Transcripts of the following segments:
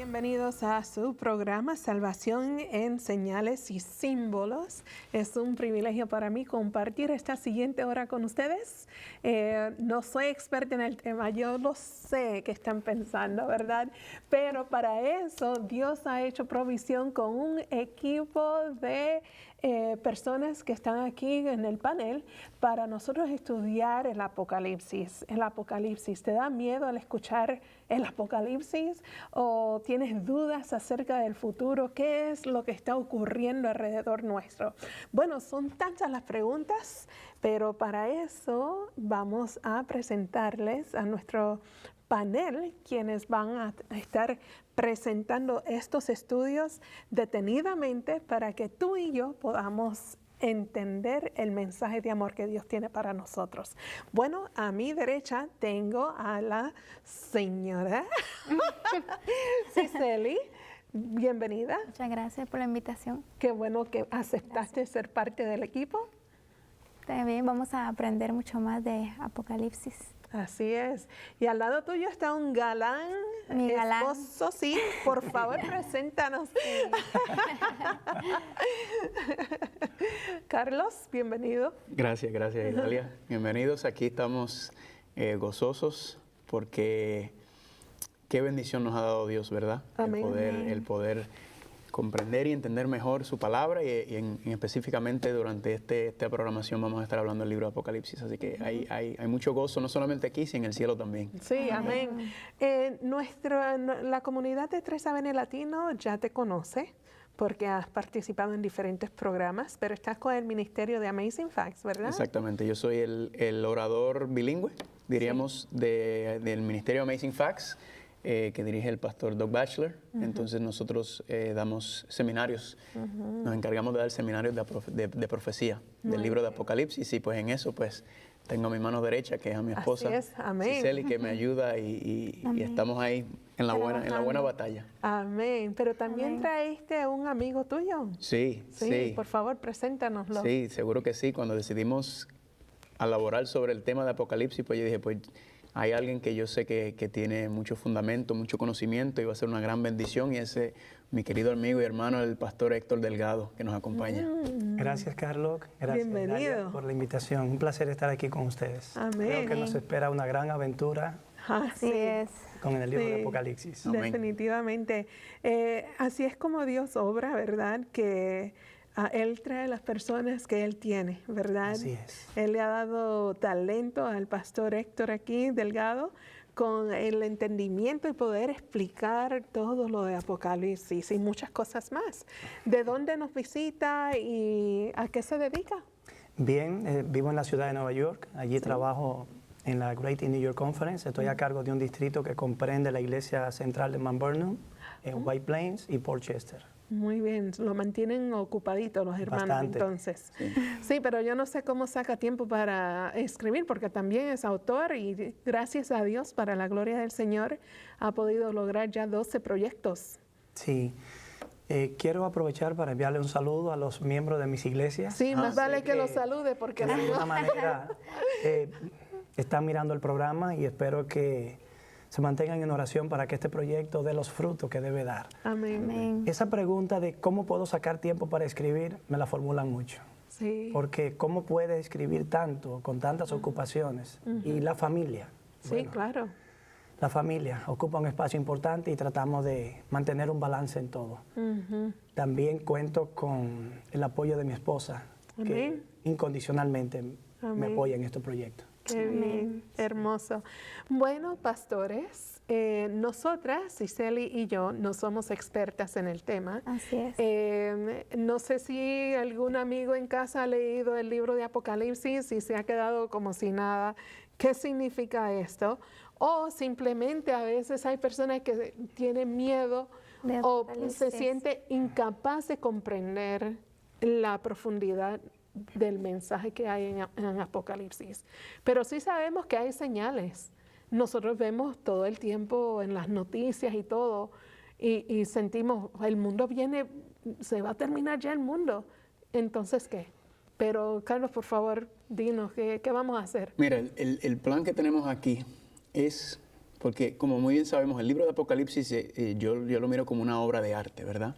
bienvenidos a su programa Salvación en Señales y Símbolos. Es un privilegio para mí compartir esta siguiente hora con ustedes. No soy experta en el tema, yo lo sé que están pensando, ¿verdad? Pero para eso Dios ha hecho provisión con un equipo de personas que están aquí en el panel para nosotros estudiar el Apocalipsis. El Apocalipsis, ¿te da miedo al escuchar el Apocalipsis o tienes dudas acerca del futuro? ¿Qué es lo que está ocurriendo alrededor nuestro? Bueno, son tantas las preguntas, pero para eso vamos a presentarles a nuestro panel, quienes van a estar presentando estos estudios detenidamente para que tú y yo podamos entender el mensaje de amor que Dios tiene para nosotros. Bueno, a mi derecha tengo a la señora Cicely. Bienvenida. Muchas gracias por la invitación. Qué bueno que aceptaste ser parte del equipo. También vamos a aprender mucho más de Apocalipsis. Así es. Y al lado tuyo está un galán, Mi galán. esposo, sí. Por favor, preséntanos. Sí. Carlos, bienvenido. Gracias, Idalia. Bienvenidos. Aquí estamos gozosos porque qué bendición nos ha dado Dios, ¿verdad? Amén. El poder comprender y entender mejor su palabra y específicamente durante esta programación vamos a estar hablando del libro de Apocalipsis, así que hay mucho gozo, no solamente aquí, sino en el cielo también. Sí, amén. La comunidad de 3ABN Latino ya te conoce porque has participado en diferentes programas, pero estás con el ministerio de Amazing Facts, ¿verdad? Exactamente, yo soy el orador bilingüe, diríamos, sí, del ministerio Amazing Facts, que dirige el pastor Doug Batchelor. Entonces nosotros damos seminarios, nos encargamos de dar seminarios de profecía, del libro de Apocalipsis, y pues en eso pues tengo a mi mano derecha, que es a mi esposa, Cicely, que me ayuda y estamos ahí en la buena batalla. Amén. Pero también traíste a un amigo tuyo. Sí. Por favor, preséntanoslo. Sí, seguro que sí. Cuando decidimos elaborar sobre el tema de Apocalipsis, pues yo dije, pues hay alguien que yo sé que tiene mucho fundamento, mucho conocimiento y va a ser una gran bendición, y ese mi querido amigo y hermano, el pastor Héctor Delgado, que nos acompaña. Gracias, Carlos. Gracias, bienvenido, por la invitación. Un placer estar aquí con ustedes. Amén. Creo que nos espera una gran aventura. Así es. Con el libro de Apocalipsis. Amén. Definitivamente. Así es como Dios obra, ¿verdad? Que Él trae las personas que Él tiene, ¿verdad? Así es. Él le ha dado talento al pastor Héctor aquí, Delgado, con el entendimiento y poder explicar todo lo de Apocalipsis y muchas cosas más. ¿De dónde nos visita y a qué se dedica? Bien, vivo en la ciudad de Nueva York. Allí trabajo en la Great New York Conference. Estoy a cargo de un distrito que comprende la iglesia central de Mount Vernon, White Plains y Port Chester. Muy bien, lo mantienen ocupadito los hermanos. Bastante. Entonces. Sí, pero yo no sé cómo saca tiempo para escribir, porque también es autor y gracias a Dios, para la gloria del Señor, ha podido lograr ya 12 proyectos. Sí. Quiero aprovechar para enviarle un saludo a los miembros de mis iglesias. Sí, más vale que los salude porque de alguna manera están mirando el programa y espero que se mantengan en oración para que este proyecto dé los frutos que debe dar. Amén. Amén. Esa pregunta de cómo puedo sacar tiempo para escribir, me la formulan mucho. Sí. Porque cómo puede escribir tanto con tantas ocupaciones. Y la familia. Sí, Bueno, claro. la familia ocupa un espacio importante y tratamos de mantener un balance en todo. También cuento con el apoyo de mi esposa, que incondicionalmente me apoya en este proyecto. Qué bien, hermoso. Bueno, pastores, nosotras, Cicely y yo, no somos expertas en el tema. Así es. No sé si algún amigo en casa ha leído el libro de Apocalipsis y se ha quedado como si nada. ¿Qué significa esto? O simplemente a veces hay personas que tienen miedo o se siente incapaz de comprender la profundidad del mensaje que hay en Apocalipsis. Pero sí sabemos que hay señales. Nosotros vemos todo el tiempo en las noticias y todo, y sentimos, el mundo viene, se va a terminar ya el mundo. Entonces, ¿qué? Pero, Carlos, por favor, dinos, ¿qué vamos a hacer? Mira, el plan que tenemos aquí es Porque como muy bien sabemos, el libro de Apocalipsis yo lo miro como una obra de arte, ¿verdad?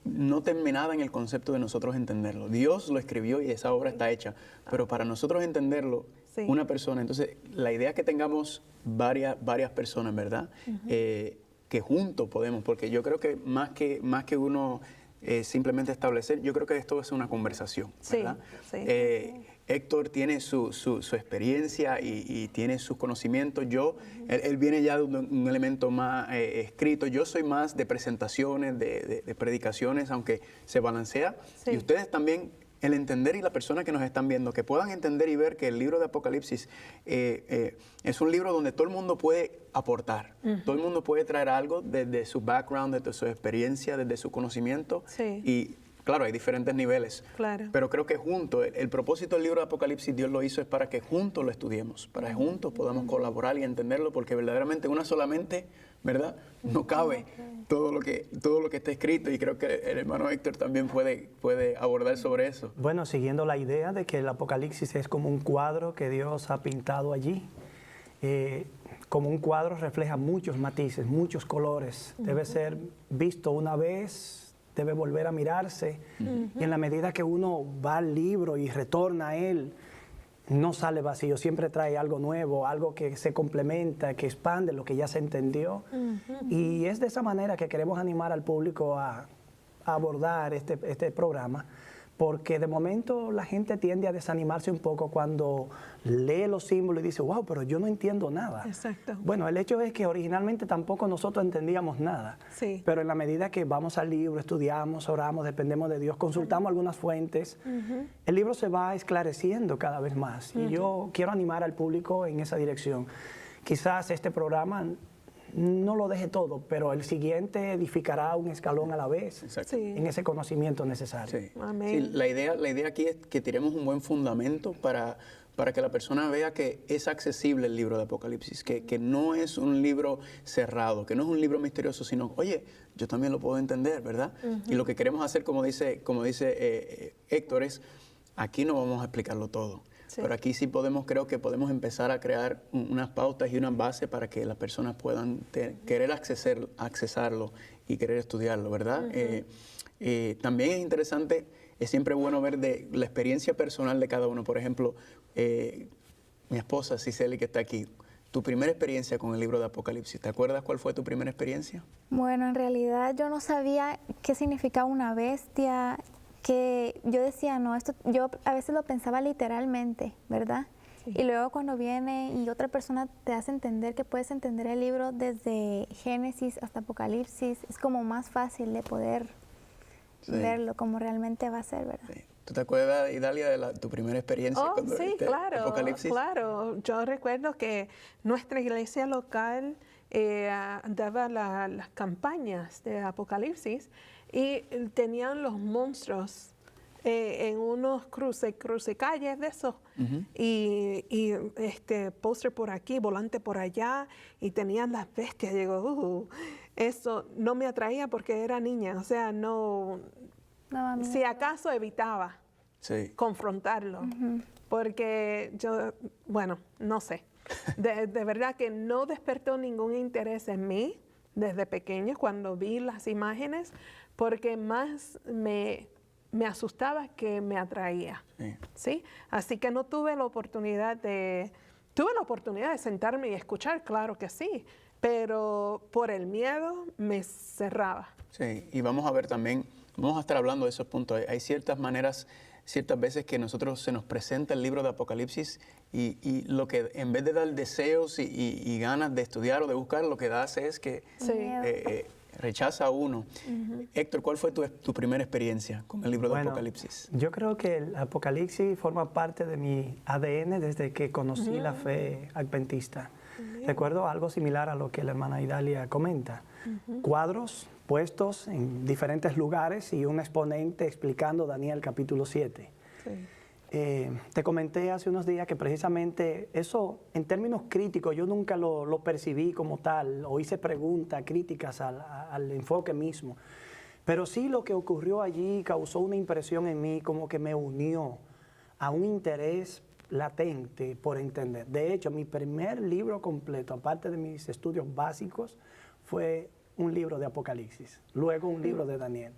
No terminada en el concepto de nosotros entenderlo. Dios lo escribió y esa obra está hecha, pero para nosotros entenderlo, una persona, entonces la idea es que tengamos varias personas, ¿verdad? Que juntos podemos, porque yo creo que más que uno simplemente establecer, yo creo que esto es una conversación, ¿verdad? Héctor tiene su experiencia y tiene sus conocimientos. Él viene ya de un elemento más escrito. Yo soy más de presentaciones, de predicaciones, aunque se balancea. Y ustedes también, el entender, y la persona que nos están viendo, que puedan entender y ver que el libro de Apocalipsis es un libro donde todo el mundo puede aportar. Todo el mundo puede traer algo desde su background, desde su experiencia, desde su conocimiento. Y claro, hay diferentes niveles, pero creo que juntos, el propósito del libro de Apocalipsis, Dios lo hizo es para que juntos lo estudiemos, para que juntos podamos colaborar y entenderlo, porque verdaderamente una sola mente, ¿verdad? No cabe todo lo que está escrito, y creo que el hermano Héctor también puede abordar sobre eso. Bueno, siguiendo la idea de que el Apocalipsis es como un cuadro que Dios ha pintado allí, como un cuadro refleja muchos matices, muchos colores, debe ser visto una vez, debe volver a mirarse, y en la medida que uno va al libro y retorna a él, no sale vacío, siempre trae algo nuevo, algo que se complementa, que expande lo que ya se entendió. Y es de esa manera que queremos animar al público a abordar este programa, porque de momento la gente tiende a desanimarse un poco cuando lee los símbolos y dice, wow, pero yo no entiendo nada. Exacto. Bueno, el hecho es que originalmente tampoco nosotros entendíamos nada, pero en la medida que vamos al libro, estudiamos, oramos, dependemos de Dios, consultamos algunas fuentes, el libro se va esclareciendo cada vez más. Y yo quiero animar al público en esa dirección. Quizás este programa no lo deje todo, pero el siguiente edificará un escalón a la vez en ese conocimiento necesario. Amén. Sí, la idea aquí es que tiremos un buen fundamento para que la persona vea que es accesible el libro de Apocalipsis, que no es un libro cerrado, que no es un libro misterioso, sino, oye, yo también lo puedo entender, ¿verdad? Y lo que queremos hacer, como dice Héctor, es, aquí no vamos a explicarlo todo. Pero aquí sí creo que podemos empezar a crear unas pautas y unas bases para que las personas puedan querer accesarlo y querer estudiarlo, ¿verdad? También es interesante, es siempre bueno ver de la experiencia personal de cada uno. Por ejemplo, mi esposa Cicely, que está aquí, tu primera experiencia con el libro de Apocalipsis, ¿te acuerdas cuál fue tu primera experiencia? Bueno, en realidad yo no sabía qué significaba una bestia, que yo decía, no, esto, yo a veces lo pensaba literalmente, ¿verdad? Y luego cuando viene y otra persona te hace entender que puedes entender el libro desde Génesis hasta Apocalipsis, es como más fácil de poder verlo como realmente va a ser, ¿verdad? Sí. ¿Tú te acuerdas, Idalia, de tu primera experiencia cuando viste Apocalipsis? Claro. Yo recuerdo que nuestra iglesia local daba las campañas de Apocalipsis y tenían los monstruos en unos crucecalles de esos y póster por aquí, volante por allá, y tenían las bestias. Digo, eso no me atraía porque era niña, o sea, no si acaso evitaba confrontarlo, porque yo, bueno, no sé, de verdad que no despertó ningún interés en mí desde pequeña cuando vi las imágenes, porque más me asustaba que me atraía, ¿sí? Así que no tuve la oportunidad de sentarme y escuchar, claro que sí, pero por el miedo me cerraba. Sí, y vamos a ver también, vamos a estar hablando de esos puntos. Hay ciertas maneras, ciertas veces que nosotros se nos presenta el libro de Apocalipsis y lo que en vez de dar deseos y ganas de estudiar o de buscar, lo que hace es que rechaza a uno. Héctor, ¿cuál fue tu primera experiencia con el libro de Apocalipsis? Yo creo que el Apocalipsis forma parte de mi ADN desde que conocí la fe adventista. Recuerdo algo similar a lo que la hermana Idalia comenta. Cuadros puestos en diferentes lugares y un exponente explicando Daniel capítulo 7. Te comenté hace unos días que precisamente eso, en términos críticos, yo nunca lo percibí como tal, o hice preguntas críticas al enfoque mismo. Pero sí lo que ocurrió allí causó una impresión en mí, como que me unió a un interés latente por entender. De hecho, mi primer libro completo, aparte de mis estudios básicos, fue un libro de Apocalipsis, luego un libro de Daniel.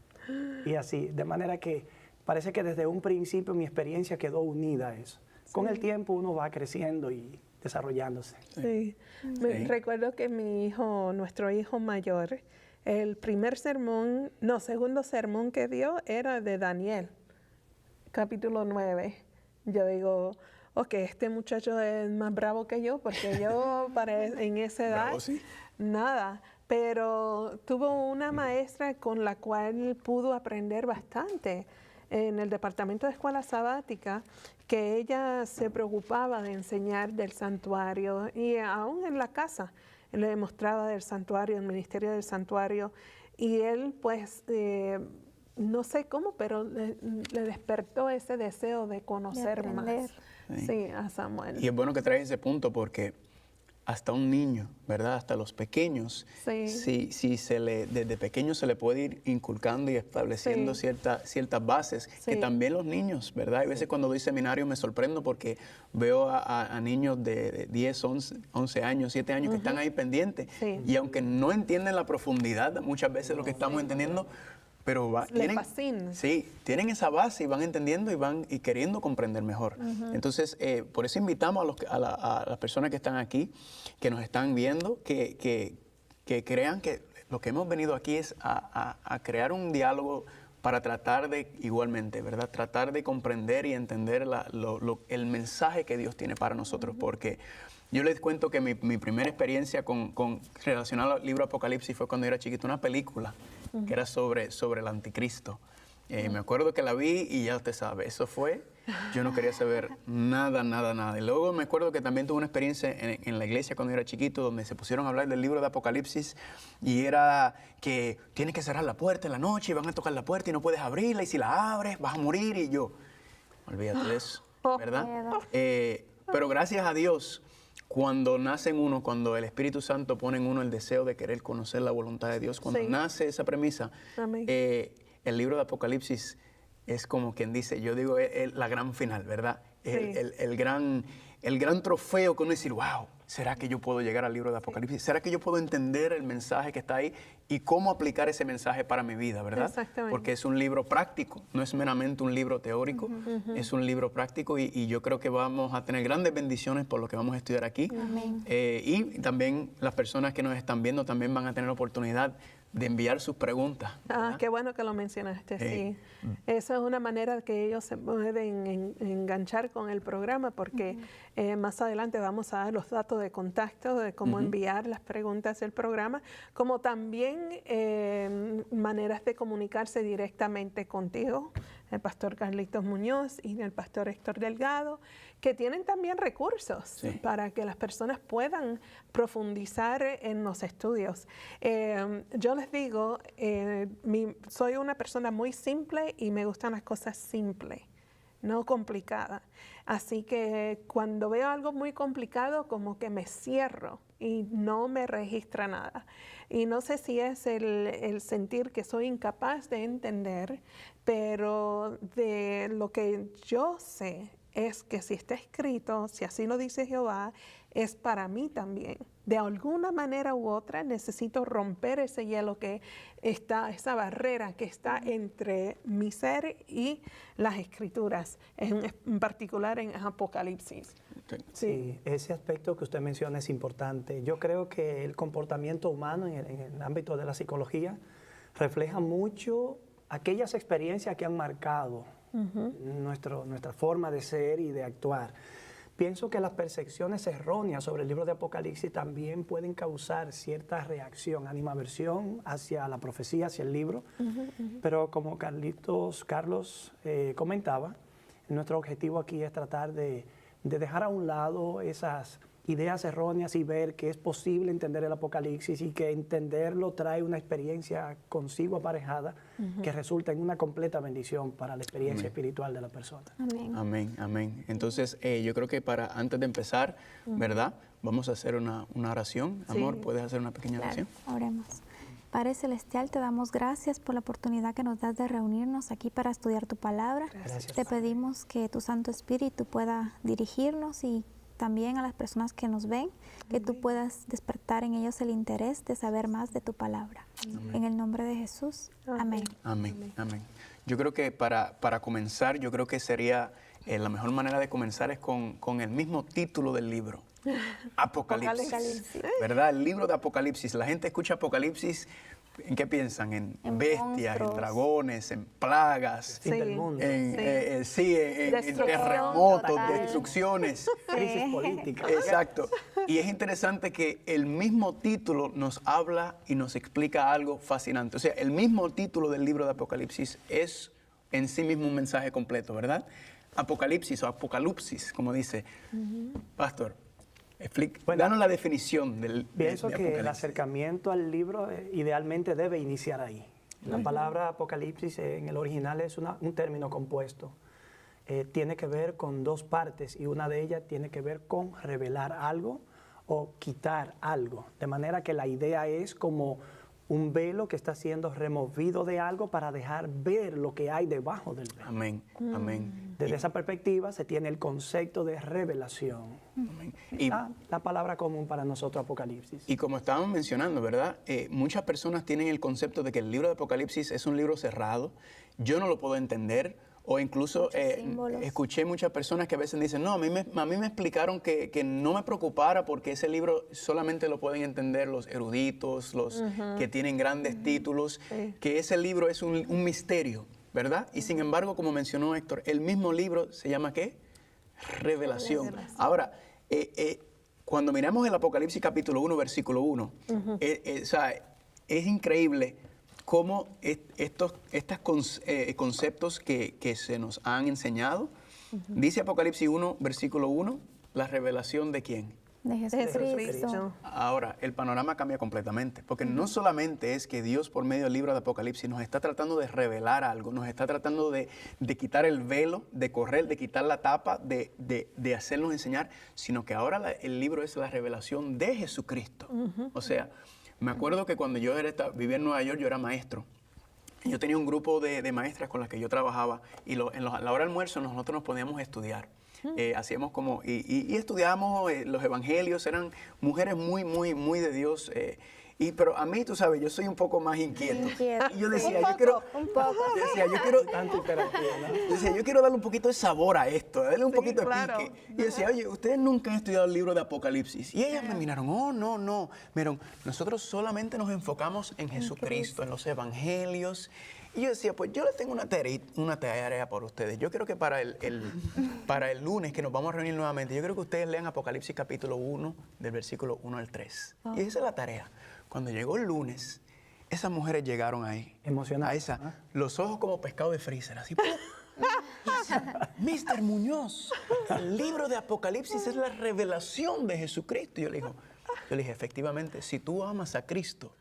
Y así, de manera que parece que desde un principio mi experiencia quedó unida a eso. Con el tiempo uno va creciendo y desarrollándose. Sí. Recuerdo que nuestro hijo mayor, el segundo sermón que dio era de Daniel, capítulo 9. Yo digo, ok, este muchacho es más bravo que yo, porque yo en esa edad, Bravo, sí. nada. Pero tuvo una maestra con la cual pudo aprender bastante en el departamento de escuela sabática, que ella se preocupaba de enseñar del santuario y aún en la casa le mostraba del santuario, el ministerio del santuario, y él pues no sé cómo, pero le despertó ese deseo de conocer más. Sí, a Samuel. Y es bueno que traes ese punto porque hasta un niño, ¿verdad? Hasta los pequeños, si desde pequeño se le puede ir inculcando y estableciendo ciertas bases, que también los niños, ¿verdad? Hay veces cuando doy seminario me sorprendo porque veo a niños de 10, 11 años, 7 años que están ahí pendientes. Y aunque no entienden la profundidad muchas veces lo que estamos entendiendo, pero tienen esa base y van entendiendo y van queriendo comprender mejor. Entonces, por eso invitamos a las personas que están aquí, que nos están viendo, que crean que lo que hemos venido aquí es a crear un diálogo para tratar de, igualmente, ¿verdad? Tratar de comprender y entender el mensaje que Dios tiene para nosotros, porque yo les cuento que mi primera experiencia relacionada al libro Apocalipsis fue cuando era chiquito, una película que era sobre el anticristo. Me acuerdo que la vi y ya usted sabe, eso fue, yo no quería saber nada. Y luego me acuerdo que también tuve una experiencia en la iglesia cuando era chiquito, donde se pusieron a hablar del libro de Apocalipsis y era que tienes que cerrar la puerta en la noche y van a tocar la puerta y no puedes abrirla y si la abres vas a morir y yo, olvídate de eso, ¿verdad? Pero gracias a Dios, cuando nace en uno, cuando el Espíritu Santo pone en uno el deseo de querer conocer la voluntad de Dios, cuando nace esa premisa, el libro de Apocalipsis es como quien dice, yo digo, la gran final, ¿verdad? El gran trofeo que uno dice, wow, ¿será que yo puedo llegar al libro de Apocalipsis? ¿Será que yo puedo entender el mensaje que está ahí y cómo aplicar ese mensaje para mi vida, ¿verdad? Exactamente. Porque es un libro práctico, no es meramente un libro teórico, es un libro práctico y yo creo que vamos a tener grandes bendiciones por lo que vamos a estudiar aquí. Y también las personas que nos están viendo también van a tener la oportunidad de enviar sus preguntas. Qué bueno que lo mencionaste, sí. Esa es una manera que ellos se pueden enganchar con el programa porque más adelante vamos a dar los datos de contacto de cómo enviar las preguntas del programa, como también maneras de comunicarse directamente contigo, el pastor Carlitos Muñoz y el pastor Héctor Delgado, que tienen también recursos para que las personas puedan profundizar en los estudios. Yo les digo, soy una persona muy simple y me gustan las cosas simples, no complicadas. Así que cuando veo algo muy complicado, como que me cierro y no me registra nada. Y no sé si es el sentir que soy incapaz de entender, pero de lo que yo sé es que si está escrito, si así lo dice Jehová, es para mí también. De alguna manera u otra necesito romper ese hielo que está, esa barrera que está entre mi ser y las Escrituras, en particular en Apocalipsis. Sí, ese aspecto que usted menciona es importante. Yo creo que el comportamiento humano en el ámbito de la psicología refleja mucho aquellas experiencias que han marcado nuestra forma de ser y de actuar. Pienso que las percepciones erróneas sobre el libro de Apocalipsis también pueden causar cierta reacción, animadversión hacia la profecía, hacia el libro. Pero como Carlos comentaba, nuestro objetivo aquí es tratar de dejar a un lado esas ideas erróneas y ver que es posible entender el Apocalipsis y que entenderlo trae una experiencia consigo aparejada que resulta en una completa bendición para la experiencia espiritual de la persona. Amén. Entonces, yo creo que antes de empezar, ¿verdad? Vamos a hacer una oración. Amor, ¿puedes hacer una pequeña oración? Oremos. Padre Celestial, te damos gracias por la oportunidad que nos das de reunirnos aquí para estudiar tu palabra. Gracias, Te Padre. pedimos que tu Santo Espíritu pueda dirigirnos y también a las personas que nos ven, que tú puedas despertar en ellos el interés de saber más de tu palabra. En el nombre de Jesús, amén. Amén, amén. Yo creo que para comenzar, yo creo que sería la mejor manera de comenzar es con el mismo título del libro. Apocalipsis. ¿Verdad? El libro de Apocalipsis. La gente escucha Apocalipsis, ¿en qué piensan? En bestias, monstruos, en dragones, en plagas, Fin del mundo. en Destrucción terremotos, total. destrucciones. Crisis política. Exacto. Y es interesante que el mismo título nos habla y nos explica algo fascinante. O sea, el mismo título del libro de Apocalipsis es en sí mismo un mensaje completo, ¿verdad? Apocalipsis o apocalipsis, como dice. Pastor, Bueno, danos la definición del Pienso de que el Apocalipsis. acercamiento al libro idealmente debe iniciar ahí. La palabra apocalipsis en el original es un término compuesto. Tiene que ver con dos partes y una de ellas tiene que ver con revelar algo o quitar algo. De manera que la idea es como un velo que está siendo removido de algo para dejar ver lo que hay debajo del velo. Amén, amén. Desde esa perspectiva se tiene el concepto de revelación. Amén. Y La palabra común para nosotros, Apocalipsis. Y como estábamos mencionando, ¿verdad? Muchas personas tienen el concepto de que el libro de Apocalipsis es un libro cerrado. Yo no lo puedo entender. O incluso símbolos. escuché muchas personas que a veces dicen, no, a mí me explicaron que no me preocupara porque ese libro solamente lo pueden entender los eruditos, los que tienen grandes títulos, que ese libro es un misterio, ¿verdad? Y sin embargo, como mencionó Héctor, el mismo libro se llama ¿qué? Revelación. Ahora, cuando miramos el Apocalipsis capítulo 1, versículo 1, o sea, es increíble cómo estos conceptos que se nos han enseñado, dice Apocalipsis 1, versículo 1, la revelación de ¿quién? De Jesucristo. Jesucristo. Ahora, el panorama cambia completamente, porque no solamente es que Dios por medio del libro de Apocalipsis nos está tratando de revelar algo, nos está tratando de quitar el velo, de correr, de quitar la tapa, de hacernos enseñar, sino que ahora el libro es la revelación de Jesucristo. O sea, me acuerdo que cuando yo vivía en Nueva York, yo era maestro. Yo tenía un grupo de maestras con las que yo trabajaba y a la hora del almuerzo nosotros nos poníamos a estudiar. Hacíamos como, y estudiábamos los evangelios, eran mujeres muy, muy, muy de Dios. Pero a mí, tú sabes, yo soy un poco más inquieto. Y yo decía, Un poco. yo decía, yo quiero, Tanta interacción, ¿no? yo decía, yo quiero darle un poquito de sabor a esto, darle un Sí, poquito claro. de pique. Y yo decía, oye, ustedes nunca han estudiado el libro de Apocalipsis. Y ellas me miraron, oh, no. Miren, nosotros solamente nos enfocamos en Jesucristo, en los evangelios. Y yo decía, pues yo les tengo una tarea para ustedes. Yo creo que para el lunes que nos vamos a reunir nuevamente, yo creo que ustedes lean Apocalipsis capítulo 1, del versículo 1 al 3. Y esa es la tarea. Cuando llegó el lunes, esas mujeres llegaron ahí. Emocionadas. Los ojos como pescado de freezer, así. Mr. Muñoz, el libro de Apocalipsis es la revelación de Jesucristo. Y yo le dije, efectivamente, si tú amas a Cristo,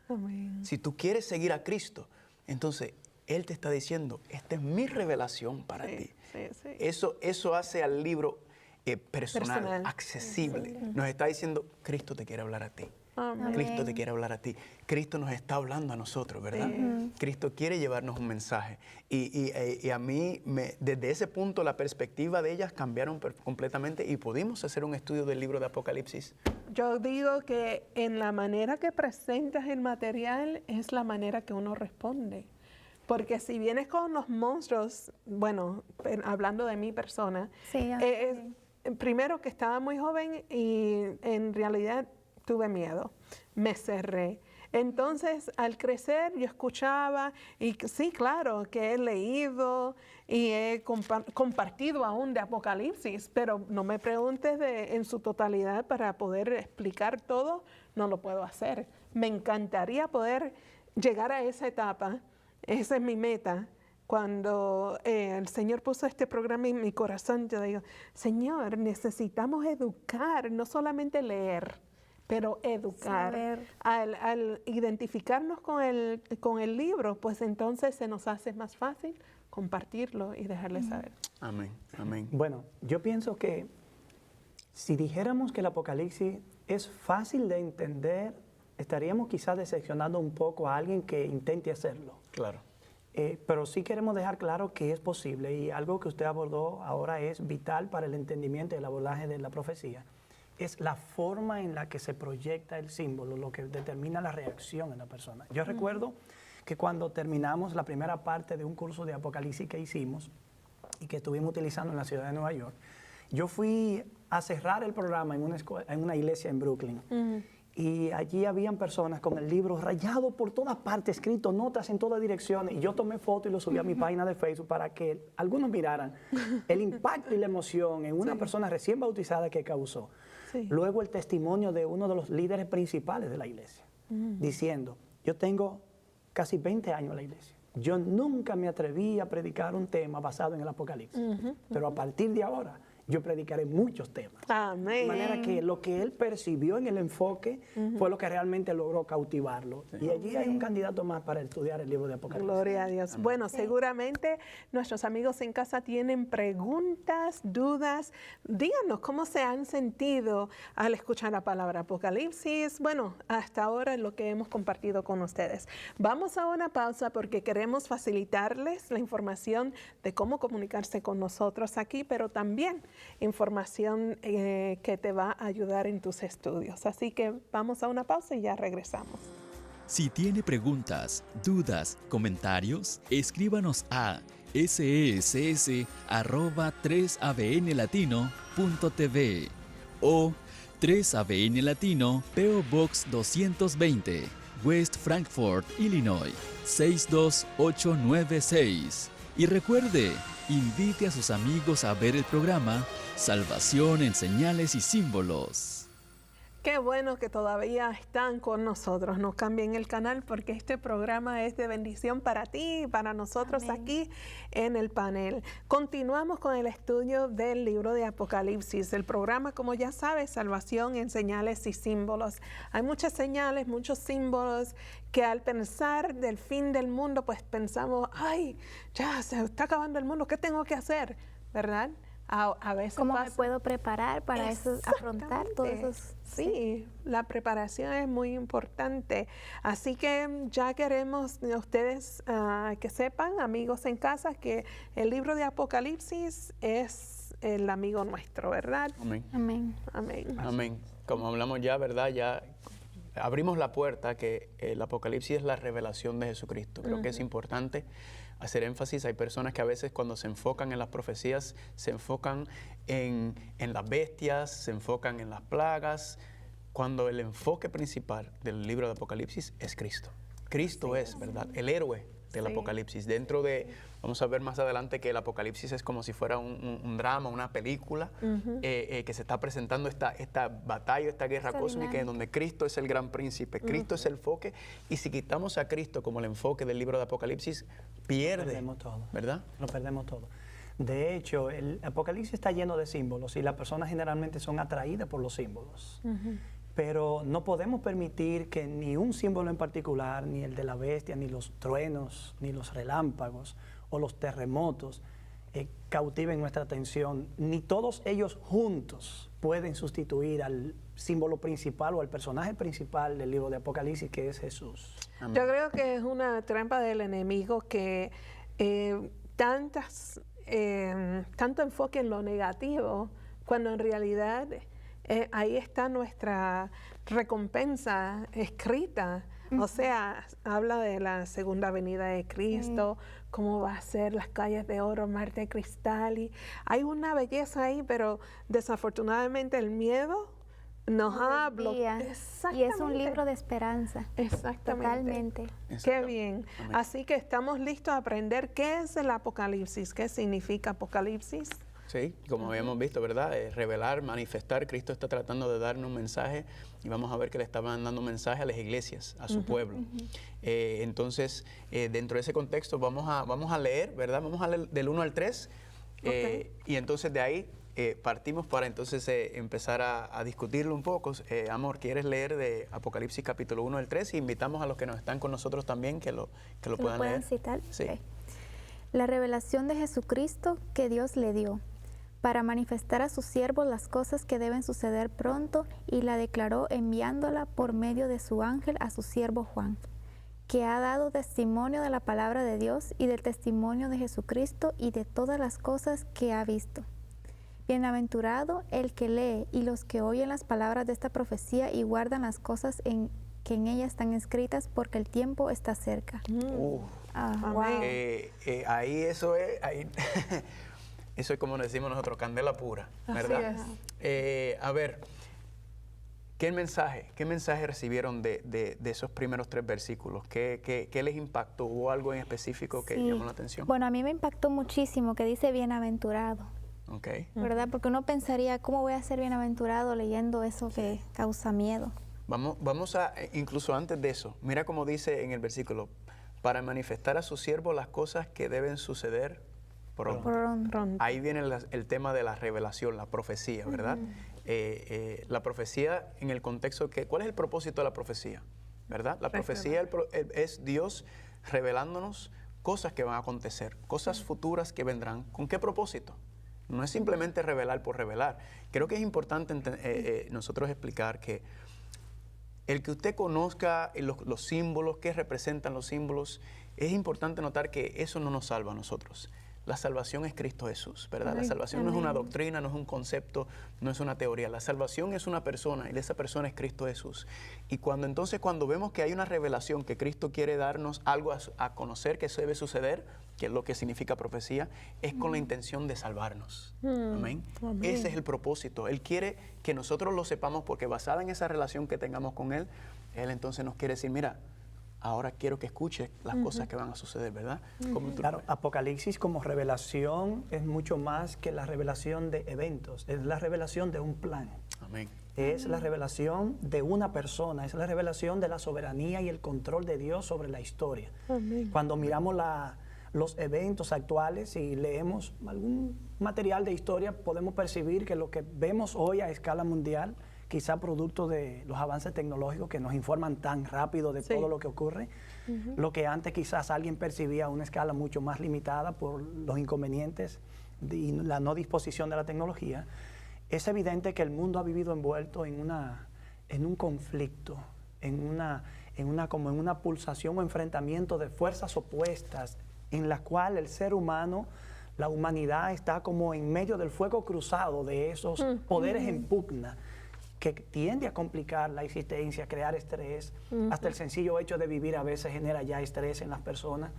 si tú quieres seguir a Cristo, entonces Él te está diciendo, esta es mi revelación para ti. Sí. Eso hace al libro personal, Personal. accesible. Nos está diciendo, Cristo te quiere hablar a ti. Amén. Cristo te quiere hablar a ti. Cristo nos está hablando a nosotros, ¿verdad? Cristo quiere llevarnos un mensaje. Y a mí, desde ese punto, la perspectiva de ellas cambiaron completamente y pudimos hacer un estudio del libro de Apocalipsis. Yo digo que en la manera que presentas el material es la manera que uno responde. Porque si vienes con los monstruos, bueno, hablando de mi persona, Sí, primero que estaba muy joven y en realidad tuve miedo, me cerré. Entonces, al crecer, yo escuchaba, y sí, claro, que he leído y he compartido aún de Apocalipsis, pero no me preguntes en su totalidad para poder explicar todo, no lo puedo hacer. Me encantaría poder llegar a esa etapa, esa es mi meta. Cuando el Señor puso este programa en mi corazón, yo digo, Señor, necesitamos educar, no solamente leer, pero educar. Saber. Al identificarnos con el libro, pues entonces se nos hace más fácil compartirlo y dejarle saber. Amén, amén. Bueno, yo pienso que si dijéramos que el Apocalipsis es fácil de entender estaríamos quizás decepcionando un poco a alguien que intente hacerlo. Claro. Pero sí queremos dejar claro que es posible, y algo que usted abordó ahora es vital para el entendimiento y el abordaje de la profecía. Es la forma en la que se proyecta el símbolo, lo que determina la reacción en la persona. Yo recuerdo que cuando terminamos la primera parte de un curso de Apocalipsis que hicimos y que estuvimos utilizando en la ciudad de Nueva York, yo fui a cerrar el programa en una iglesia en Brooklyn. Y allí habían personas con el libro rayado por todas partes, escrito notas en todas direcciones. Y yo tomé fotos y lo subí a mi página de Facebook para que algunos miraran el impacto y la emoción en una persona recién bautizada que causó. Sí. Luego el testimonio de uno de los líderes principales de la iglesia, diciendo, yo tengo casi 20 años en la iglesia. Yo nunca me atreví a predicar un tema basado en el Apocalipsis. Pero a partir de ahora, yo predicaré muchos temas. Amén. De manera que lo que él percibió en el enfoque fue lo que realmente logró cautivarlo. Sí. Y allí hay un candidato más para estudiar el libro de Apocalipsis. Gloria a Dios. Amén. Bueno, seguramente nuestros amigos en casa tienen preguntas, dudas. Díganos cómo se han sentido al escuchar la palabra Apocalipsis. Bueno, hasta ahora es lo que hemos compartido con ustedes. Vamos a una pausa porque queremos facilitarles la información de cómo comunicarse con nosotros aquí, pero también información que te va a ayudar en tus estudios. Así que vamos a una pausa y ya regresamos. Si tiene preguntas, dudas, comentarios, escríbanos a sess@3abnlatino.tv o 3ABN Latino, P.O. Box 220, West Frankfort, Illinois, 62896. Y recuerde, invite a sus amigos a ver el programa Salvación en Señales y Símbolos. Qué bueno que todavía están con nosotros. No cambien el canal porque este programa es de bendición para ti y para nosotros. Amén. Aquí en el panel. Continuamos con el estudio del libro de Apocalipsis. El programa, como ya sabes, Salvación en Señales y Símbolos. Hay muchas señales, muchos símbolos que al pensar del fin del mundo, pues pensamos, ay, ya se está acabando el mundo, ¿qué tengo que hacer? ¿Verdad? A veces ¿Cómo me puedo preparar para eso, afrontar todos esos? Sí, la preparación es muy importante. Así que ya queremos ustedes que sepan, amigos en casa, que el libro de Apocalipsis es el amigo nuestro, ¿verdad? Amén. Amén. Amén. Amén. Como hablamos ya, ¿verdad? Ya abrimos la puerta que el Apocalipsis es la revelación de Jesucristo. Creo que es importante hacer énfasis. Hay personas que a veces cuando se enfocan en las profecías, se enfocan en las bestias, se enfocan en las plagas, cuando el enfoque principal del libro de Apocalipsis es Cristo. Cristo es, ¿verdad?, el héroe del Apocalipsis. Dentro de, vamos a ver más adelante que el Apocalipsis es como si fuera un drama, una película, que se está presentando esta batalla, esta guerra cósmica en donde Cristo es el gran príncipe, Cristo es el enfoque, y si quitamos a Cristo como el enfoque del libro de Apocalipsis, pierde, perdemos todo, ¿verdad? Lo perdemos todo. De hecho, el Apocalipsis está lleno de símbolos y las personas generalmente son atraídas por los símbolos. Pero no podemos permitir que ni un símbolo en particular, ni el de la bestia, ni los truenos, ni los relámpagos o los terremotos cautiven nuestra atención. Ni todos ellos juntos pueden sustituir al símbolo principal o al personaje principal del libro de Apocalipsis, que es Jesús. Amén. Yo creo que es una trampa del enemigo que tanto enfoque en lo negativo, cuando en realidad ahí está nuestra recompensa escrita. O sea, habla de la segunda venida de Cristo, cómo va a ser las calles de oro, mar de cristal. Y hay una belleza ahí, pero desafortunadamente el miedo nos ha bloqueado. Y es un libro de esperanza. Exactamente. Totalmente. Qué bien. Así que estamos listos a aprender qué es el Apocalipsis, qué significa Apocalipsis. Sí, como habíamos visto, ¿verdad? Revelar, manifestar. Cristo está tratando de darnos un mensaje y vamos a ver que le estaban dando un mensaje a las iglesias, a su pueblo. Entonces, dentro de ese contexto vamos a leer, ¿verdad? Vamos a leer del 1 al 3 y entonces de ahí partimos para entonces empezar a discutirlo un poco. Amor, ¿quieres leer de Apocalipsis capítulo 1 al 3? Y invitamos a los que nos están con nosotros también que lo puedan leer. citar? Sí. Okay. La revelación de Jesucristo que Dios le dio. para manifestar a sus siervos las cosas que deben suceder pronto, y la declaró enviándola por medio de su ángel a su siervo Juan, que ha dado testimonio de la palabra de Dios y del testimonio de Jesucristo y de todas las cosas que ha visto. Bienaventurado el que lee y los que oyen las palabras de esta profecía y guardan las cosas que en ella están escritas, porque el tiempo está cerca. Wow. Ahí eso es, eso es como decimos nosotros, candela pura, ¿verdad? A ver, ¿qué mensaje recibieron de esos primeros 3 versículos? ¿Qué les impactó? ¿Hubo algo en específico que llamó la atención? Bueno, a mí me impactó muchísimo que dice bienaventurado. Okay. ¿Verdad? Porque uno pensaría, ¿cómo voy a ser bienaventurado leyendo eso que causa miedo? Vamos a, incluso antes de eso, mira cómo dice en el versículo, para manifestar a su siervo las cosas que deben suceder pronto. Ahí viene el tema de la revelación, la profecía, ¿verdad? La profecía en el contexto que, ¿cuál es el propósito de la profecía? ¿Verdad? La profecía es Dios revelándonos cosas que van a acontecer, cosas futuras que vendrán. ¿Con qué propósito? No es simplemente revelar por revelar. Creo que es importante nosotros explicar que el que usted conozca los símbolos, qué representan los símbolos, es importante notar que eso no nos salva a nosotros. La salvación es Cristo Jesús, ¿verdad? La salvación no es una doctrina, no es un concepto, no es una teoría. La salvación es una persona y esa persona es Cristo Jesús. Y cuando vemos que hay una revelación, que Cristo quiere darnos algo a conocer que eso debe suceder, que es lo que significa profecía, es con la intención de salvarnos. Amén. Ese es el propósito. Él quiere que nosotros lo sepamos porque basada en esa relación que tengamos con Él, Él entonces nos quiere decir, mira, ahora quiero que escuche las cosas que van a suceder, ¿verdad? Claro, Apocalipsis como revelación es mucho más que la revelación de eventos, es la revelación de un plan. Amén. Es la revelación de una persona, es la revelación de la soberanía y el control de Dios sobre la historia. Amén. Cuando miramos los eventos actuales y leemos algún material de historia, podemos percibir que lo que vemos hoy a escala mundial, quizá producto de los avances tecnológicos que nos informan tan rápido de todo lo que ocurre, lo que antes quizás alguien percibía a una escala mucho más limitada por los inconvenientes y la no disposición de la tecnología, es evidente que el mundo ha vivido envuelto en un conflicto, en una pulsación o enfrentamiento de fuerzas opuestas, en la cual el ser humano, la humanidad está como en medio del fuego cruzado de esos poderes en pugna, que tiende a complicar la existencia, crear estrés. Hasta el sencillo hecho de vivir a veces genera ya estrés en las personas.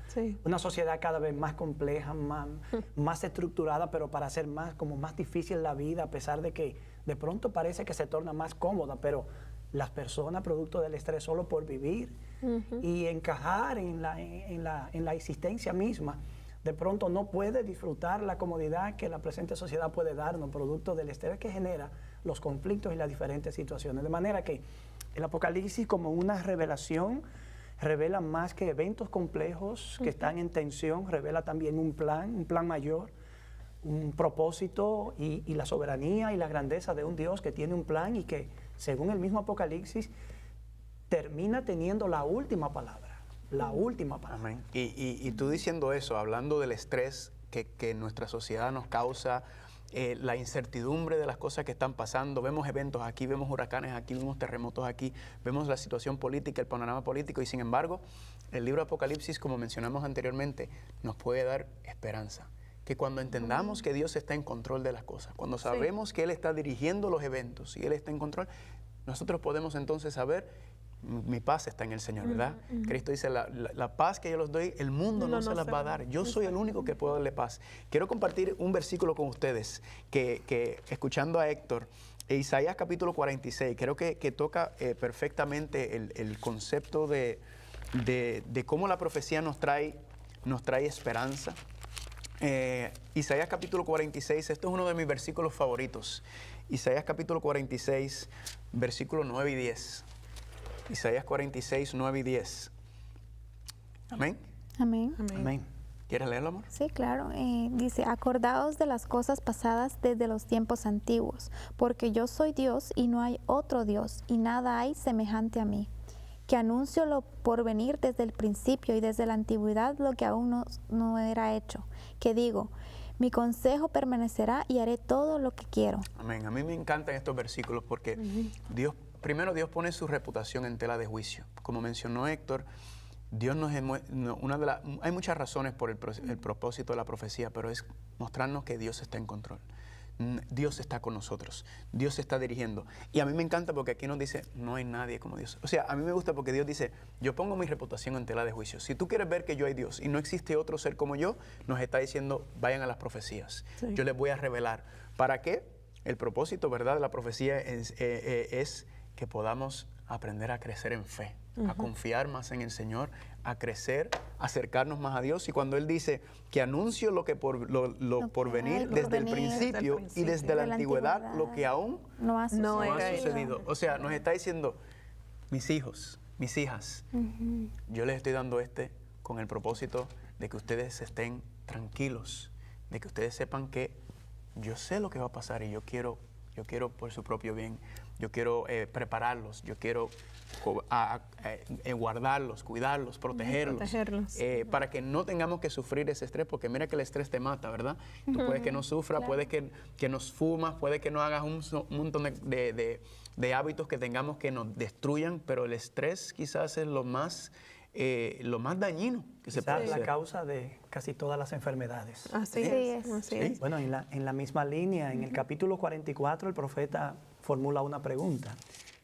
Una sociedad cada vez más compleja, más estructurada, pero para hacer más difícil la vida, a pesar de que de pronto parece que se torna más cómoda, pero las personas, producto del estrés solo por vivir y encajar en la existencia misma, de pronto no puede disfrutar la comodidad que la presente sociedad puede darnos, producto del estrés que genera los conflictos y las diferentes situaciones. De manera que el Apocalipsis, como una revelación, revela más que eventos complejos que están en tensión, revela también un plan mayor, un propósito y la soberanía y la grandeza de un Dios que tiene un plan y que, según el mismo Apocalipsis, termina teniendo la última palabra. La última palabra. Amén. Y tú diciendo eso, hablando del estrés que nuestra sociedad nos causa, la incertidumbre de las cosas que están pasando, vemos eventos aquí, vemos huracanes aquí, vemos terremotos aquí, vemos la situación política, el panorama político, y sin embargo, el libro Apocalipsis, como mencionamos anteriormente, nos puede dar esperanza. Que cuando entendamos que Dios está en control de las cosas, cuando sabemos que Él está dirigiendo los eventos y Él está en control, nosotros podemos entonces saber, mi paz está en el Señor, ¿verdad? Cristo dice, la paz que yo les doy, el mundo no se las va a dar. Yo soy el único que puedo darle paz. Quiero compartir un versículo con ustedes que escuchando a Héctor, Isaías capítulo 46, creo que toca perfectamente el concepto de cómo la profecía nos trae esperanza. Isaías capítulo 46, esto es uno de mis versículos favoritos. Isaías capítulo 46, versículos 9 y 10. Isaías 46, 9 y 10. Amén. Amén. Amén. ¿Quieres leerlo, amor? Sí, claro. Dice, acordaos de las cosas pasadas desde los tiempos antiguos, porque yo soy Dios y no hay otro Dios, y nada hay semejante a mí, que anuncio lo por venir desde el principio y desde la antigüedad lo que aún no era hecho, que digo, Mi consejo permanecerá y haré todo lo que quiero. Amén. A mí me encantan estos versículos porque primero Dios pone su reputación en tela de juicio. Como mencionó Héctor, Dios hay muchas razones por el propósito de la profecía, pero es mostrarnos que Dios está en control. Dios está con nosotros, Dios está dirigiendo. Y a mí me encanta porque aquí nos dice, no hay nadie como Dios. O sea, a mí me gusta porque Dios dice, yo pongo mi reputación en tela de juicio. Si tú quieres ver que yo hay Dios y no existe otro ser como yo, nos está diciendo, vayan a las profecías. Sí. Yo les voy a revelar. ¿Para qué? El propósito, ¿verdad?, de la profecía es que podamos aprender a crecer en fe, a confiar más en el Señor, a crecer, acercarnos más a Dios. Y cuando Él dice que anuncio lo por venir desde el principio y desde la antigüedad, lo que aún no ha sucedido. O sea, nos está diciendo, mis hijos, mis hijas, yo les estoy dando con el propósito de que ustedes estén tranquilos, de que ustedes sepan que yo sé lo que va a pasar y yo quiero por su propio bien, yo quiero prepararlos, yo quiero guardarlos, cuidarlos, protegerlos. Para que no tengamos que sufrir ese estrés, porque mira que el estrés te mata, ¿verdad? Tú puedes que no sufras, puede que nos fumas, puede que no hagas un montón de hábitos que tengamos que nos destruyan, pero el estrés quizás es lo más dañino que se puede hacer. La causa de casi todas las enfermedades. Así es. Bueno, en la misma línea, en el capítulo 44, el profeta formula una pregunta.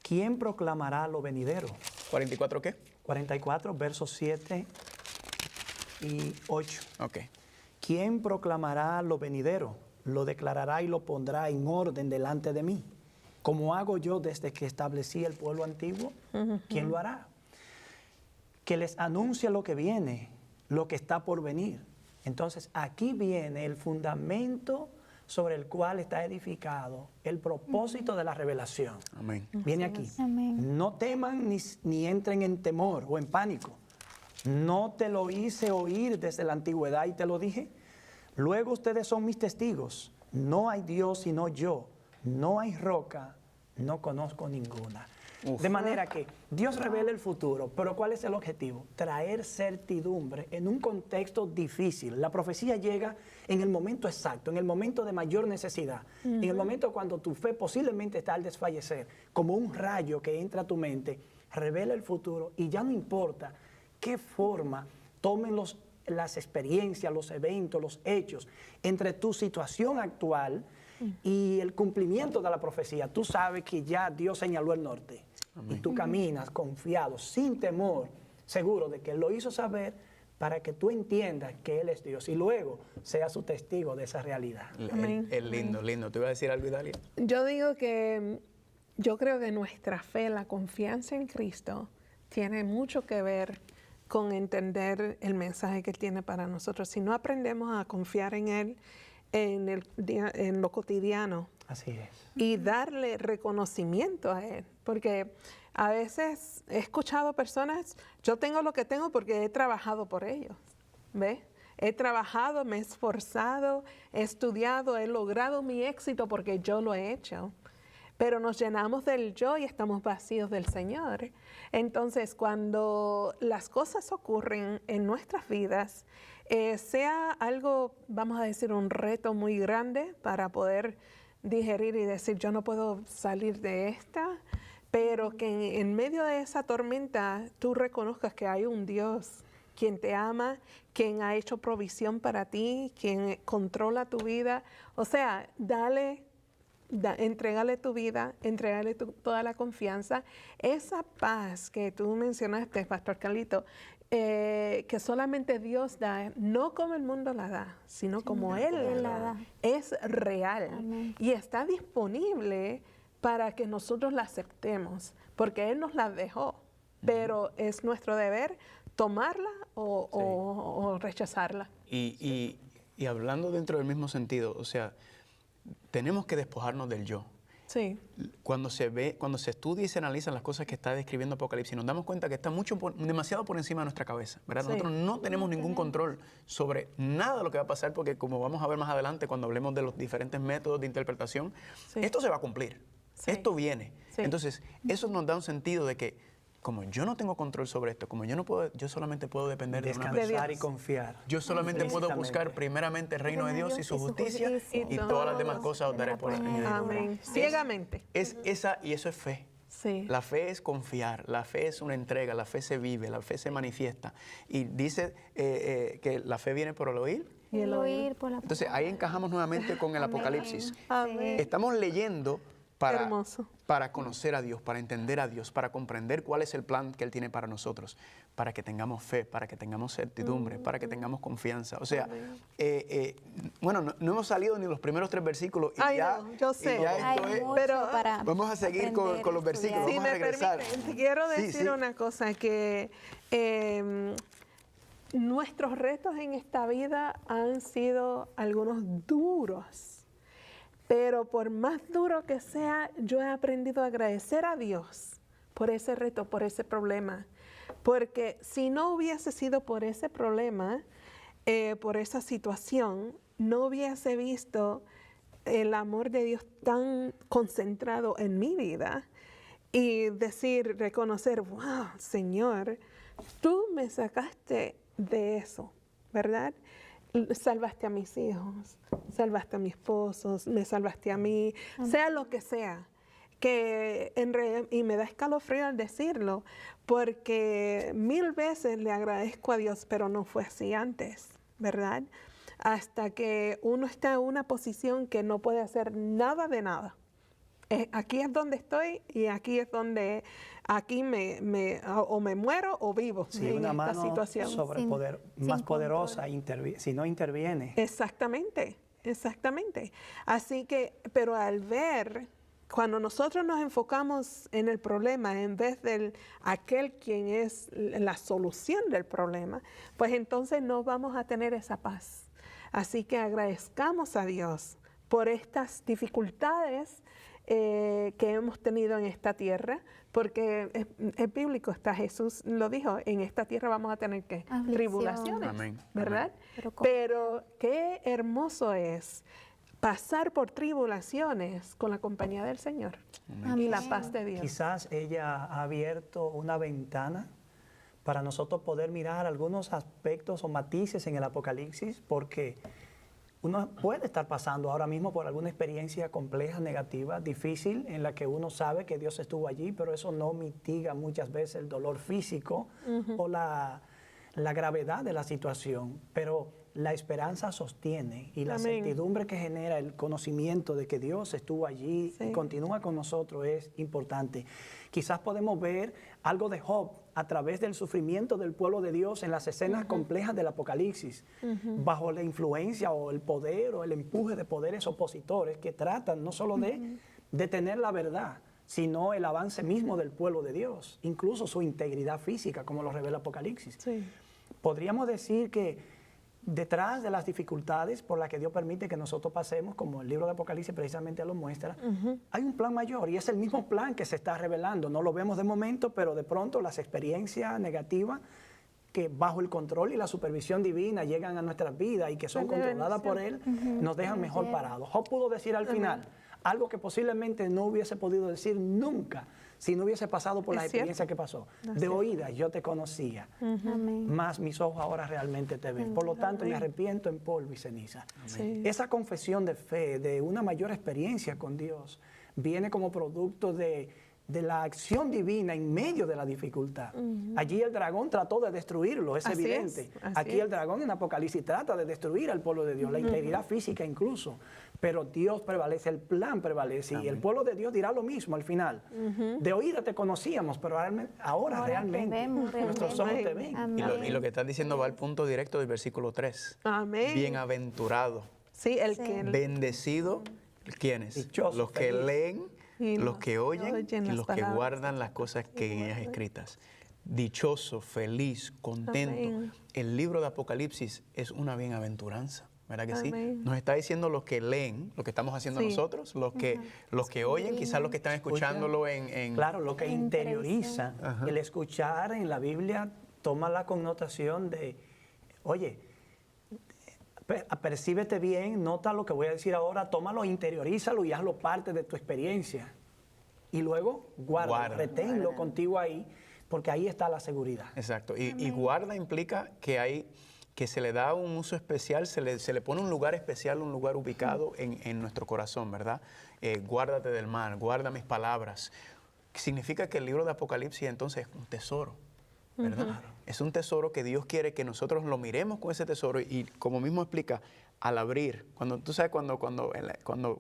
¿Quién proclamará lo venidero? ¿44 qué? 44, versos 7 y 8. Ok. ¿Quién proclamará lo venidero? Lo declarará y lo pondrá en orden delante de mí. Como hago yo desde que establecí el pueblo antiguo, ¿quién lo hará? Que les anuncia lo que viene, lo que está por venir. Entonces, aquí viene el fundamento sobre el cual está edificado el propósito de la revelación. Amén. Viene aquí. Amén. No teman ni entren en temor o en pánico. No te lo hice oír desde la antigüedad y te lo dije. Luego ustedes son mis testigos. No hay Dios sino yo. No hay roca, no conozco ninguna. De manera que Dios revela el futuro, pero ¿cuál es el objetivo? Traer certidumbre en un contexto difícil. La profecía llega en el momento exacto, en el momento de mayor necesidad, en el momento cuando tu fe posiblemente está al desfallecer, como un rayo que entra a tu mente, revela el futuro y ya no importa qué forma tomen las experiencias, los eventos, los hechos, entre tu situación actual y el cumplimiento de la profecía. Tú sabes que ya Dios señaló el norte. Amén. Y tú caminas confiado, sin temor, seguro de que Él lo hizo saber para que tú entiendas que Él es Dios y luego seas su testigo de esa realidad. Es lindo, lindo. ¿Te iba a decir algo, Idalia? Yo creo que nuestra fe, la confianza en Cristo, tiene mucho que ver con entender el mensaje que Él tiene para nosotros. Si no aprendemos a confiar en Él en lo cotidiano, así es, y darle reconocimiento a Él, porque a veces he escuchado personas, yo tengo lo que tengo porque he trabajado por ellos, ¿ves? He trabajado, me he esforzado, he estudiado, he logrado mi éxito porque yo lo he hecho. Pero nos llenamos del yo y estamos vacíos del Señor. Entonces, cuando las cosas ocurren en nuestras vidas, sea algo, vamos a decir, un reto muy grande para poder digerir y decir, yo no puedo salir de esta, pero que en medio de esa tormenta tú reconozcas que hay un Dios quien te ama, quien ha hecho provisión para ti, quien controla tu vida. O sea, entrégale tu vida, entrégale toda la confianza. Esa paz que tú mencionaste, Pastor Carlito, que solamente Dios da, no como el mundo la da, sino como Él la da. Es real. Amén. Y está disponible para que nosotros la aceptemos, porque Él nos la dejó, pero es nuestro deber tomarla o rechazarla. Y hablando dentro del mismo sentido, o sea, tenemos que despojarnos del yo. Sí. Cuando se estudia y se analizan las cosas que está describiendo Apocalipsis, nos damos cuenta que está demasiado por encima de nuestra cabeza, ¿verdad? Sí. Nosotros no tenemos ningún control sobre nada de lo que va a pasar, porque como vamos a ver más adelante cuando hablemos de los diferentes métodos de interpretación, esto se va a cumplir, esto viene. Sí. Entonces, eso nos da un sentido de que como yo no tengo control sobre esto, como yo solamente puedo depender de una persona. Descansar y confiar. Yo solamente puedo buscar primeramente el reino de Dios y su justicia, y todas las demás cosas os daré por añadidura. Amén. Ciegamente. Es esa, y eso es fe. Sí. La fe es confiar, la fe es una entrega, la fe se vive, la fe se manifiesta. Y dice que la fe viene por el oír. Y el oír por la Entonces ahí encajamos nuevamente con el Apocalipsis. Amén. Estamos leyendo Hermoso. para conocer a Dios, para entender a Dios, para comprender cuál es el plan que Él tiene para nosotros, para que tengamos fe, para que tengamos certidumbre, para que tengamos confianza. O sea, bueno, no hemos salido ni los primeros 3 versículos y Ay, ya, no, yo sé. y ya Hay esto es... mucho pero para Vamos a seguir con aprender, los versículos, estudiar. Si vamos a me regresar. permiten, quiero Sí, decir sí. una cosa, que nuestros retos en esta vida han sido algunos duros. Pero por más duro que sea, yo he aprendido a agradecer a Dios por ese reto, por ese problema. Porque si no hubiese sido por ese problema, por esa situación, no hubiese visto el amor de Dios tan concentrado en mi vida y reconocer, wow, Señor, tú me sacaste de eso, ¿verdad? Salvaste a mis hijos, salvaste a mi esposo, me salvaste a mí, sea lo que sea. Y me da escalofrío al decirlo, porque 1000 veces le agradezco a Dios, pero no fue así antes, ¿verdad? Hasta que uno está en una posición que no puede hacer nada de nada. Aquí es donde estoy y aquí es donde o me muero o vivo Sí, en una esta mano situación. más poderosa si no interviene. Exactamente, exactamente. Así que, pero al ver, cuando nosotros nos enfocamos en el problema en vez de aquel quien es la solución del problema, pues entonces no vamos a tener esa paz. Así que agradezcamos a Dios por estas dificultades que hemos tenido en esta tierra, porque es bíblico, Jesús lo dijo, en esta tierra vamos a tener Aflicción. tribulaciones, Amén, ¿verdad? amén. Pero qué hermoso es pasar por tribulaciones con la compañía del Señor y la paz de Dios. Quizás ella ha abierto una ventana para nosotros poder mirar algunos aspectos o matices en el Apocalipsis, porque uno puede estar pasando ahora mismo por alguna experiencia compleja, negativa, difícil, en la que uno sabe que Dios estuvo allí, pero eso no mitiga muchas veces el dolor físico o la gravedad de la situación. Pero la esperanza sostiene y la Amén. certidumbre que genera el conocimiento de que Dios estuvo allí y continúa con nosotros es importante. Quizás podemos ver algo de Job a través del sufrimiento del pueblo de Dios en las escenas complejas del Apocalipsis, bajo la influencia o el poder o el empuje de poderes opositores que tratan no solo de detener la verdad, sino el avance mismo del pueblo de Dios, incluso su integridad física, como lo revela Apocalipsis. Sí. Podríamos decir que detrás de las dificultades por las que Dios permite que nosotros pasemos, como el libro de Apocalipsis precisamente lo muestra, hay un plan mayor y es el mismo plan que se está revelando. No lo vemos de momento, pero de pronto las experiencias negativas que bajo el control y la supervisión divina llegan a nuestras vidas y que son controladas por Él, nos dejan mejor parados. Job pudo decir al final algo que posiblemente no hubiese podido decir nunca si no hubiese pasado por las experiencias que pasó. De oídas yo te conocía, más mis ojos ahora realmente te ven. Por lo tanto, me arrepiento en polvo y ceniza. Sí. Esa confesión de fe, de una mayor experiencia con Dios, viene como producto de la acción divina en medio de la dificultad. Allí el dragón trató de destruirlo, es Así evidente. es, así Aquí el dragón en Apocalipsis trata de destruir al pueblo de Dios, la integridad física incluso. Pero Dios prevalece, el plan prevalece. Y el pueblo de Dios dirá lo mismo al final. De oídas te conocíamos, pero ahora realmente vemos, nuestros ojos te ven. Y lo que estás diciendo va al punto directo del versículo 3. Amén. Bienaventurado, Sí, el que bendecido, ¿quiénes? Dichoso, Los que feliz. leen, Y los que oyen y las los que palabras. guardan las cosas que en ellas escritas. Dichoso, feliz, contento. Amén. El libro de Apocalipsis es una bienaventuranza, ¿verdad que sí? Amén. Nos está diciendo los que leen, lo que estamos haciendo Sí. nosotros, los que oyen, quizás los que están escuchándolo en Claro, lo que En interioriza, Ajá. el escuchar en la Biblia toma la connotación de, oye, percíbete bien, nota lo que voy a decir ahora, tómalo, interiorízalo y hazlo parte de tu experiencia. Y luego guarda, reténlo contigo ahí. porque ahí está la seguridad. Exacto. Y guarda implica que se le da un uso especial, se le pone un lugar especial, un lugar ubicado en nuestro corazón, ¿verdad? Guárdate del mal, guarda mis palabras. Significa que el libro de Apocalipsis entonces es un tesoro, ¿verdad? Es un tesoro que Dios quiere que nosotros lo miremos con ese tesoro y como mismo explica, al abrir, tú sabes cuando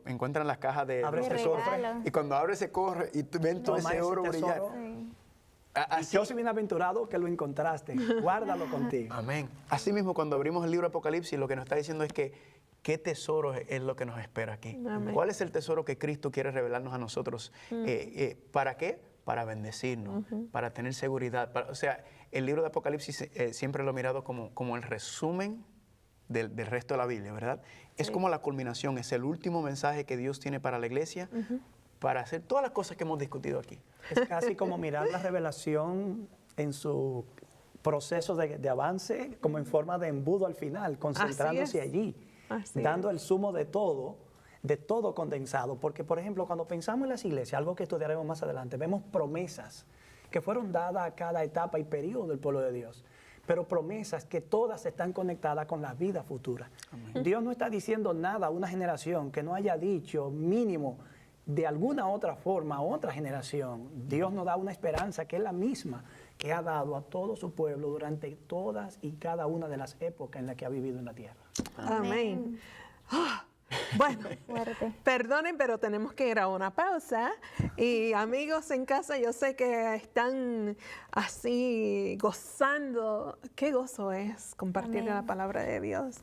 encuentran las cajas de Abres los el tesoros, regalo. y cuando abres se corre y ven todo Toma ese oro tesoro. brillar. Y yo soy bienaventurado que lo encontraste. Guárdalo contigo. Amén. Así mismo, cuando abrimos el libro de Apocalipsis, lo que nos está diciendo es que qué tesoro es lo que nos espera aquí. Amén. ¿Cuál es el tesoro que Cristo quiere revelarnos a nosotros? ¿Para qué? Para bendecirnos, para tener seguridad. O sea, el libro de Apocalipsis siempre lo he mirado como el resumen del resto de la Biblia, ¿verdad? Es como la culminación, es el último mensaje que Dios tiene para la iglesia, para hacer todas las cosas que hemos discutido aquí. Es casi como mirar la revelación en su proceso de avance, como en forma de embudo al final, concentrándose es. allí, Así dando el zumo de todo condensado. Porque, por ejemplo, cuando pensamos en las iglesias, algo que estudiaremos más adelante, vemos promesas que fueron dadas a cada etapa y periodo del pueblo de Dios. Pero promesas que todas están conectadas con la vida futura. Amén. Dios no está diciendo nada a una generación que no haya dicho mínimo de alguna otra forma a otra generación. Dios nos da una esperanza que es la misma que ha dado a todo su pueblo durante todas y cada una de las épocas en las que ha vivido en la tierra. Amén. Bueno, Fuerte. perdonen, pero tenemos que ir a una pausa. Y amigos en casa, yo sé que están así gozando. Qué gozo es compartir la palabra de Dios.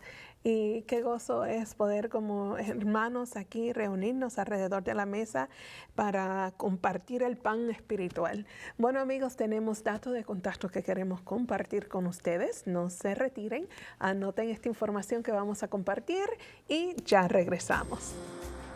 Y qué gozo es poder como hermanos aquí reunirnos alrededor de la mesa para compartir el pan espiritual. Bueno amigos, tenemos datos de contacto que queremos compartir con ustedes. No se retiren, anoten esta información que vamos a compartir y ya regresamos.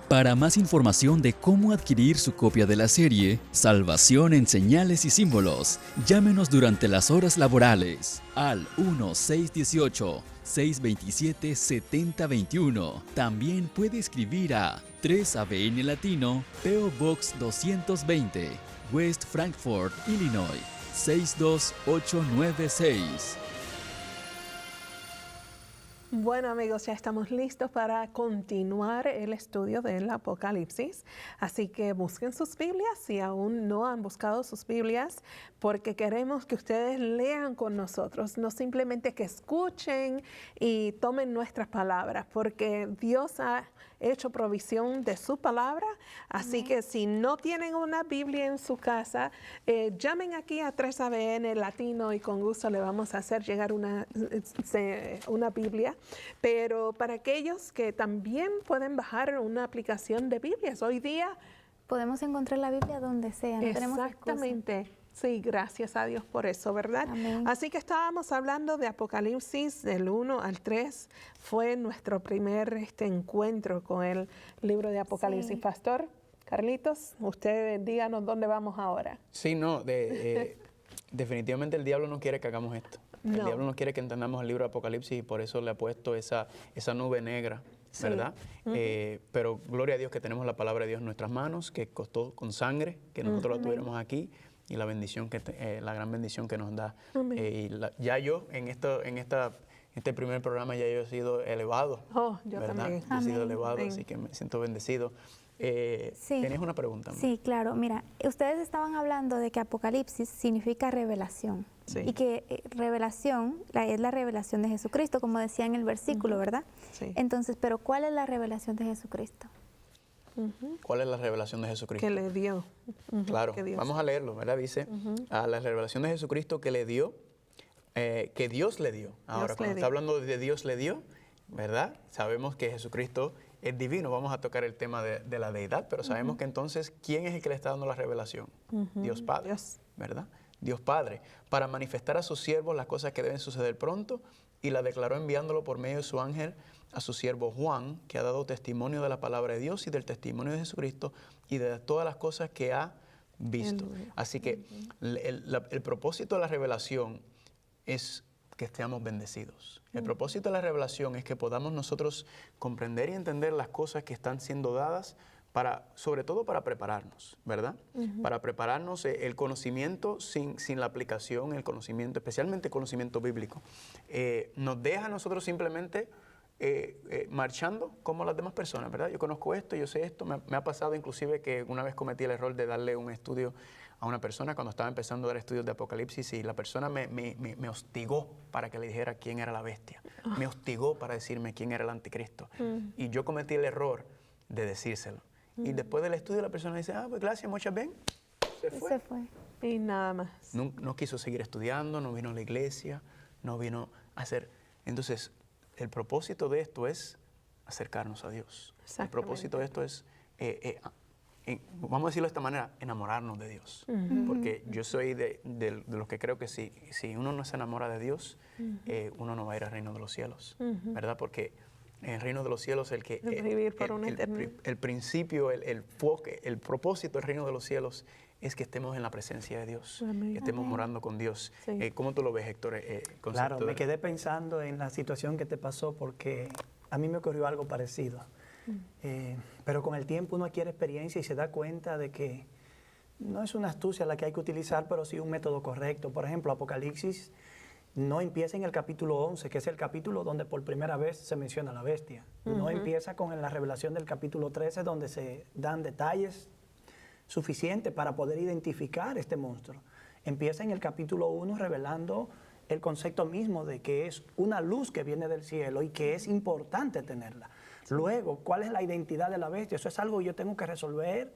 Para más información de cómo adquirir su copia de la serie Salvación en Señales y Símbolos, llámenos durante las horas laborales al 1-618-627-7021. También puede escribir a 3ABN Latino, P.O. Box 220, West Frankfort, Illinois, 62896. Bueno amigos, ya estamos listos para continuar el estudio del Apocalipsis, así que busquen sus Biblias si aún no han buscado sus Biblias, porque queremos que ustedes lean con nosotros, no simplemente que escuchen y tomen nuestras palabras, porque Dios ha hecho provisión de su palabra, así que si no tienen una Biblia en su casa, llamen aquí a 3ABN Latino y con gusto le vamos a hacer llegar una Biblia. Pero para aquellos que también pueden bajar una aplicación de Biblias, hoy día Podemos encontrar la Biblia donde sea, no tenemos excusa. exactamente. Sí, gracias a Dios por eso, ¿verdad? Amén. Así que estábamos hablando de Apocalipsis del 1 al 3. Fue nuestro primer encuentro con el libro de Apocalipsis. Sí. Pastor Carlitos, usted díganos dónde vamos ahora. Sí, no, definitivamente el diablo no quiere que hagamos esto. El No. diablo no quiere que entendamos el libro de Apocalipsis y por eso le ha puesto esa nube negra, ¿verdad? Pero gloria a Dios que tenemos la palabra de Dios en nuestras manos, que costó con sangre, que nosotros la tuviéramos aquí y la bendición la gran bendición que nos da. Ya yo en este primer programa ya yo he sido elevado. Oh, yo ¿verdad? también. Yo he sido Amén. elevado, Amén. así que me siento bendecido. Sí. ¿Tenías una pregunta? amor? Sí, claro. Mira, ustedes estaban hablando de que Apocalipsis significa revelación. Sí. Y que revelación es la revelación de Jesucristo, como decía en el versículo, ¿verdad? Sí. Entonces, pero ¿cuál es la revelación de Jesucristo? ¿Cuál es la revelación de Jesucristo? Que le dio. Claro, que Dios. vamos a leerlo, ¿verdad? Dice, a la revelación de Jesucristo que le dio, que Dios le dio. Ahora, le cuando dio. está hablando de Dios le dio, ¿verdad? Sabemos que Jesucristo es divino, vamos a tocar el tema de la deidad, pero sabemos que entonces, ¿quién es el que le está dando la revelación? Dios Padre, Dios. ¿verdad? Dios Padre, para manifestar a sus siervos las cosas que deben suceder pronto, y la declaró enviándolo por medio de su ángel a su siervo Juan, que ha dado testimonio de la palabra de Dios y del testimonio de Jesucristo y de todas las cosas que ha visto. Así que el propósito de la revelación es que estemos bendecidos. El propósito de la revelación es que podamos nosotros comprender y entender las cosas que están siendo dadas sobre todo para prepararnos, ¿verdad? Para prepararnos el conocimiento sin la aplicación, el conocimiento, especialmente el conocimiento bíblico, nos deja a nosotros simplemente marchando como las demás personas, ¿verdad? Yo conozco esto, yo sé esto, me ha pasado inclusive que una vez cometí el error de darle un estudio a una persona cuando estaba empezando a dar estudios de Apocalipsis y la persona me hostigó para que le dijera quién era la bestia, me hostigó para decirme quién era el anticristo y yo cometí el error de decírselo. Y después del estudio la persona dice, pues gracias, muchas ven, se fue. Y nada más. No quiso seguir estudiando, no vino a la iglesia, no vino a hacer. Entonces, el propósito de esto es acercarnos a Dios. El propósito de esto es, vamos a decirlo de esta manera, enamorarnos de Dios. Porque yo soy de los que creo que si uno no se enamora de Dios, uno no va a ir al reino de los cielos, ¿verdad? Porque en el reino de los cielos el principio, el propósito del reino de los cielos es que estemos en la presencia de Dios, que estemos morando con Dios. Sí. ¿Cómo tú lo ves, Héctor? Claro, me quedé pensando en la situación que te pasó porque a mí me ocurrió algo parecido. Pero con el tiempo uno adquiere experiencia y se da cuenta de que no es una astucia la que hay que utilizar, pero sí un método correcto. Por ejemplo, Apocalipsis no empieza en el capítulo 11, que es el capítulo donde por primera vez se menciona la bestia. No empieza con la revelación del capítulo 13, donde se dan detalles suficientes para poder identificar este monstruo. Empieza en el capítulo 1 revelando el concepto mismo de que es una luz que viene del cielo y que es importante tenerla. Luego, ¿cuál es la identidad de la bestia? Eso es algo que yo tengo que resolver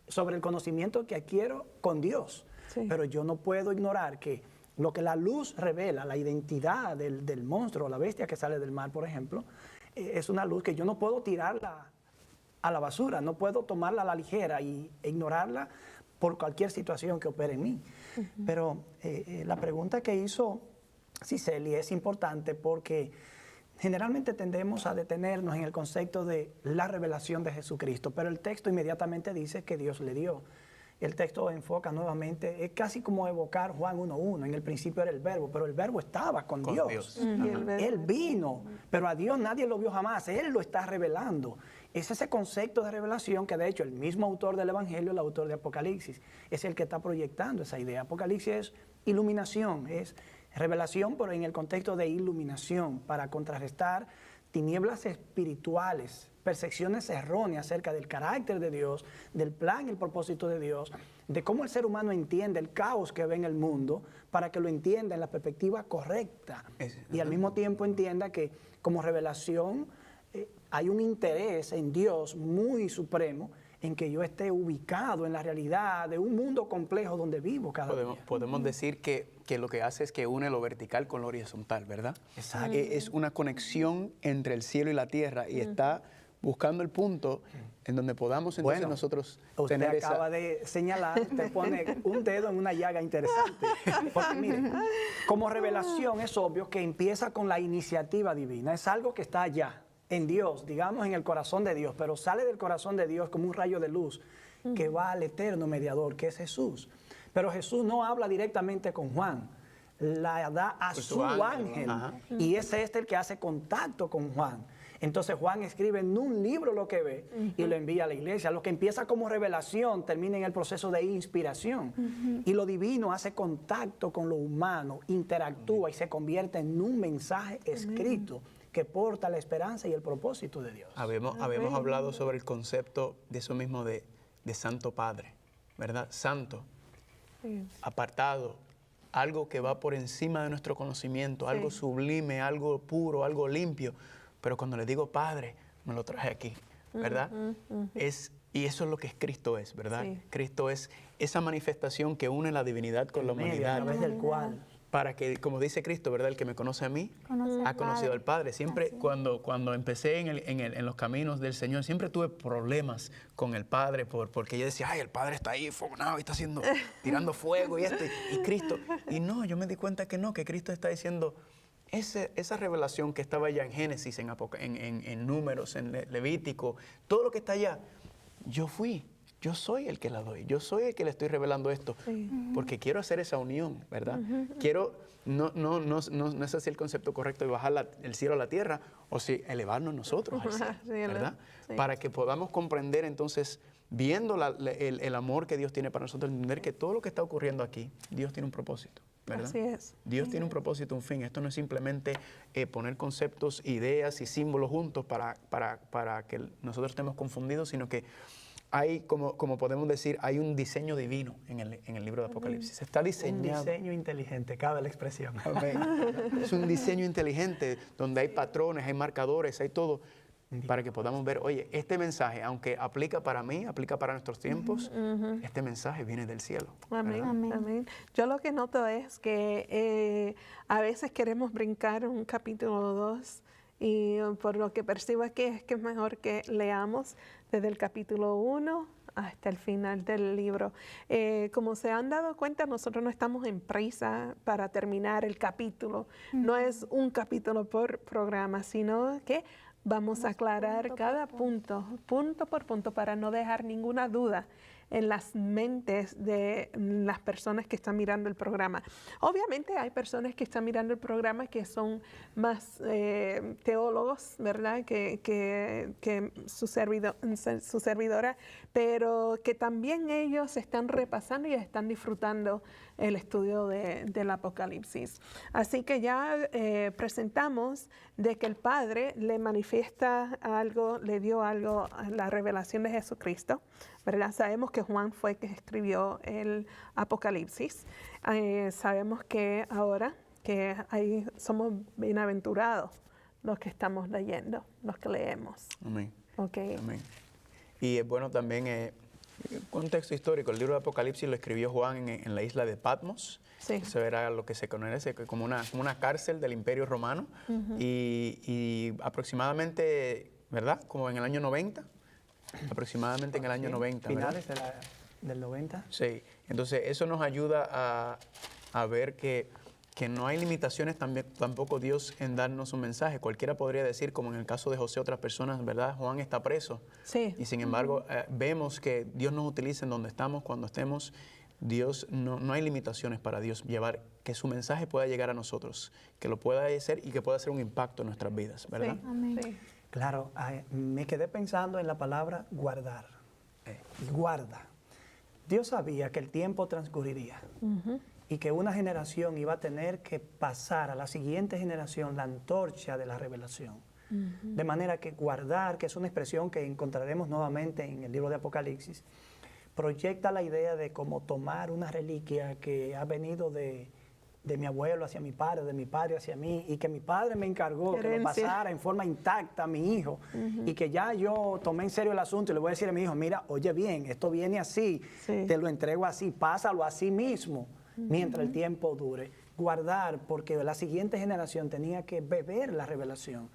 sobre el conocimiento que adquiero con Dios. Sí. Pero yo no puedo ignorar que lo que la luz revela, la identidad del monstruo, la bestia que sale del mar, por ejemplo, es una luz que yo no puedo tirarla a la basura, no puedo tomarla a la ligera e ignorarla por cualquier situación que opere en mí. Pero la pregunta que hizo Cicely es importante porque generalmente tendemos a detenernos en el concepto de la revelación de Jesucristo, pero el texto inmediatamente dice que Dios le dio. El texto enfoca nuevamente, es casi como evocar Juan 1:1, en el principio era el verbo, pero el verbo estaba con Dios. Él vino, pero a Dios nadie lo vio jamás, Él lo está revelando. Es ese concepto de revelación que de hecho el mismo autor del Evangelio, el autor de Apocalipsis, es el que está proyectando esa idea. Apocalipsis es iluminación, es revelación, pero en el contexto de iluminación, para contrarrestar tinieblas espirituales, percepciones erróneas acerca del carácter de Dios, del plan y el propósito de Dios, de cómo el ser humano entiende el caos que ve en el mundo, para que lo entienda en la perspectiva correcta. Y al mismo tiempo entienda que como revelación hay un interés en Dios muy supremo en que yo esté ubicado en la realidad de un mundo complejo donde vivo cada día. Podemos decir que lo que hace es que une lo vertical con lo horizontal, ¿verdad? Exacto. Es una conexión entre el cielo y la tierra y está buscando el punto en donde podamos entonces nosotros tener usted acaba de señalar, usted pone un dedo en una llaga interesante. Porque mire, como revelación es obvio que empieza con la iniciativa divina, es algo que está allá, en Dios, digamos en el corazón de Dios, pero sale del corazón de Dios como un rayo de luz que va al eterno mediador, que es Jesús. Pero Jesús no habla directamente con Juan, la da a su ángel. Y es el que hace contacto con Juan. Entonces Juan escribe en un libro lo que ve y lo envía a la iglesia. Lo que empieza como revelación termina en el proceso de inspiración. Y lo divino hace contacto con lo humano, interactúa y se convierte en un mensaje escrito que porta la esperanza y el propósito de Dios. Habíamos hablado sobre el concepto de eso mismo de Santo Padre, ¿verdad? Santo, apartado, algo que va por encima de nuestro conocimiento, algo sublime, algo puro, algo limpio. Pero cuando le digo Padre, me lo traje aquí, ¿verdad? Y eso es lo que Cristo es, ¿verdad? Sí. Cristo es esa manifestación que une la divinidad con la humanidad. A través del cual... Para que, como dice Cristo, ¿verdad? El que me conoce a mí, ha conocido al Padre. Siempre cuando empecé en los caminos del Señor, siempre tuve problemas con el Padre, porque yo decía, ay, el Padre está ahí fogonado y está tirando fuego y Cristo. Y no, yo me di cuenta que no, que Cristo está diciendo, esa revelación que estaba allá en Génesis, en Números, en Levítico, todo lo que está allá, yo fui yo soy el que la doy, yo soy el que le estoy revelando esto, porque quiero hacer esa unión, ¿verdad? Quiero, no sé si el concepto correcto de bajar el cielo a la tierra o si elevarnos nosotros al cielo, ¿verdad? Sí. Para que podamos comprender entonces, viendo el amor que Dios tiene para nosotros, entender que todo lo que está ocurriendo aquí, Dios tiene un propósito, ¿verdad? Así es. Dios tiene un propósito, un fin. Esto no es simplemente poner conceptos, ideas y símbolos juntos para que nosotros estemos confundidos, sino que hay, como podemos decir, hay un diseño divino en el libro de Apocalipsis. Está diseñado. Un diseño inteligente, cabe la expresión. Amén. Es un diseño inteligente donde hay patrones, hay marcadores, hay todo, para que podamos ver, oye, este mensaje, aunque aplica para mí, aplica para nuestros tiempos, este mensaje viene del cielo. Amén, amén. Yo lo que noto es que a veces queremos brincar un capítulo 2 y por lo que percibo aquí es que es mejor que leamos desde el capítulo 1 hasta el final del libro. Como se han dado cuenta, nosotros no estamos en prisa para terminar el capítulo. No es un capítulo por programa, sino que vamos a aclarar cada punto por punto, para no dejar ninguna duda en las mentes de las personas que están mirando el programa. Obviamente hay personas que están mirando el programa que son más teólogos, ¿verdad? Que su servidora, pero que también ellos están repasando y están disfrutando el estudio del Apocalipsis. Así que ya presentamos de que el Padre le manifiesta algo, le dio algo a la revelación de Jesucristo, ¿verdad? Sabemos que Juan fue que escribió el Apocalipsis. Sabemos que ahora que somos bienaventurados los que estamos leyendo, los que leemos. Amén. Okay. Amén. Y es bueno también, contexto histórico, el libro de Apocalipsis lo escribió Juan en la isla de Patmos. Sí. Eso era lo que se conoce como una cárcel del Imperio Romano. Y aproximadamente, ¿verdad? Como en el año 90. Aproximadamente en el año 90, finales ¿verdad? del 90. Sí, entonces eso nos ayuda a ver que no hay limitaciones tampoco Dios en darnos un mensaje. Cualquiera podría decir, como en el caso de José, otras personas, ¿verdad? Juan está preso. Sí. Y sin embargo, vemos que Dios nos utiliza en donde estamos, cuando estemos. Dios, no hay limitaciones para Dios llevar, que su mensaje pueda llegar a nosotros, que lo pueda hacer y que pueda hacer un impacto en nuestras vidas, ¿verdad? Sí. Amén. Sí. Claro, me quedé pensando en la palabra guardar. Guarda. Dios sabía que el tiempo transcurriría y que una generación iba a tener que pasar a la siguiente generación la antorcha de la revelación. De manera que guardar, que es una expresión que encontraremos nuevamente en el libro de Apocalipsis, proyecta la idea de cómo tomar una reliquia que ha venido de mi abuelo hacia mi padre, de mi padre hacia mí, y que mi padre me encargó que lo pasara en forma intacta a mi hijo, y que ya yo tomé en serio el asunto y le voy a decir a mi hijo, mira, oye bien, esto viene así, te lo entrego así, pásalo así mismo, mientras el tiempo dure. Guardar, porque la siguiente generación tenía que beber la revelación.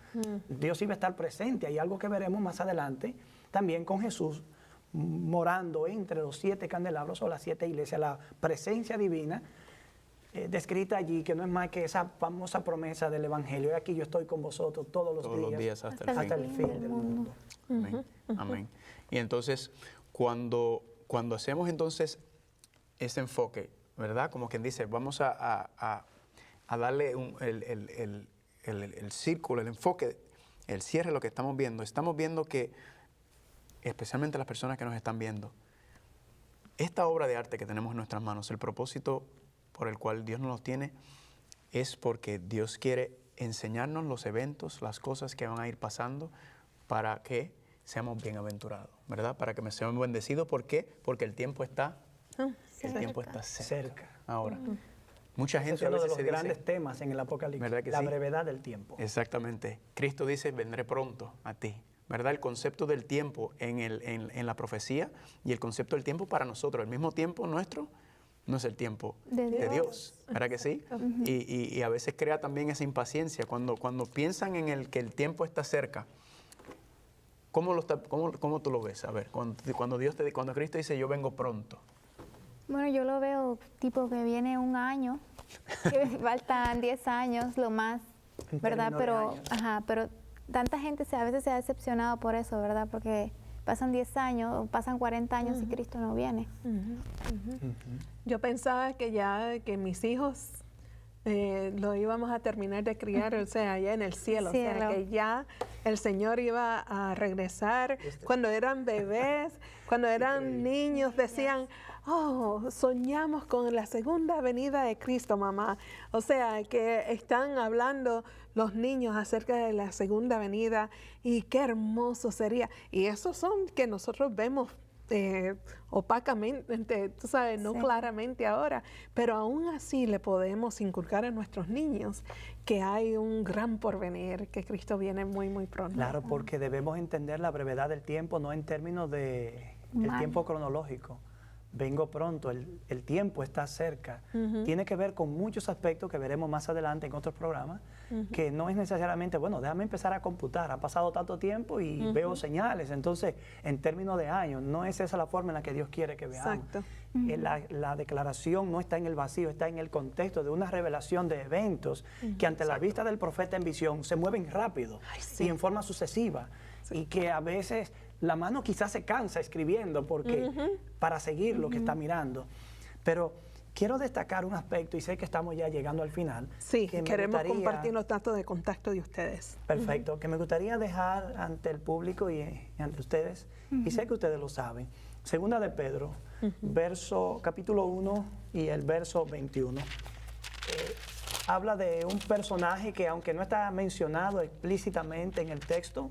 Dios iba a estar presente, hay algo que veremos más adelante, también con Jesús, morando entre los 7 candelabros o las 7 iglesias, la presencia divina, descrita allí, que no es más que esa famosa promesa del Evangelio. Y aquí yo estoy con vosotros todos los días hasta el fin del mundo. Amén. Amén. Y entonces, cuando hacemos entonces ese enfoque, ¿verdad? Como quien dice, vamos a darle el círculo, el enfoque, el cierre de lo que estamos viendo que, especialmente las personas que nos están viendo, esta obra de arte que tenemos en nuestras manos, el propósito por el cual Dios nos los tiene, es porque Dios quiere enseñarnos los eventos, las cosas que van a ir pasando para que seamos bienaventurados, ¿verdad? Para que seamos bendecidos. ¿Por qué? Porque el tiempo está, cerca. Ahora, mucha gente es uno a veces de los se dice, grandes temas en el Apocalipsis, la brevedad del tiempo. Exactamente. Cristo dice, vendré pronto a ti, ¿verdad? El concepto del tiempo en la profecía y el concepto del tiempo para nosotros, el mismo tiempo nuestro, no es el tiempo de Dios, ¿verdad que sí? Y a veces crea también esa impaciencia. Cuando piensan en que el tiempo está cerca, ¿cómo tú lo ves? A ver, cuando Cristo dice, yo vengo pronto. Bueno, yo lo veo tipo que viene un año, que faltan 10 años, lo más, ¿verdad? Pero tanta gente a veces se ha decepcionado por eso, ¿verdad? Porque pasan 10 años, pasan 40 años y Cristo no viene. Yo pensaba que mis hijos lo íbamos a terminar de criar, o sea, allá en el cielo, o sea, que ya el Señor iba a regresar. Cuando eran bebés, cuando eran niños, decían, oh, soñamos con la segunda venida de Cristo, mamá. O sea, que están hablando los niños acerca de la segunda venida y qué hermoso sería. Y esos son que nosotros vemos opacamente, tú sabes, no claramente ahora, pero aún así le podemos inculcar a nuestros niños que hay un gran porvenir, que Cristo viene muy, muy pronto. Claro, porque debemos entender la brevedad del tiempo, no en términos de el tiempo cronológico. Vengo pronto, el tiempo está cerca. Tiene que ver con muchos aspectos que veremos más adelante en otros programas, que no es necesariamente, bueno, déjame empezar a computar, ha pasado tanto tiempo y veo señales. Entonces, en términos de años, no es esa la forma en la que Dios quiere que veamos. Exacto. La declaración no está en el vacío, está en el contexto de una revelación de eventos que ante la vista del profeta en visión se mueven rápido y en forma sucesiva. Y que a veces la mano quizás se cansa escribiendo porque para seguir lo que está mirando. Pero quiero destacar un aspecto, y sé que estamos ya llegando al final. Sí, que queremos compartir los datos de contacto de ustedes. Perfecto, que me gustaría dejar ante el público y ante ustedes, y sé que ustedes lo saben. Segunda de Pedro, capítulo 1 y el verso 21. Habla de un personaje que, aunque no está mencionado explícitamente en el texto,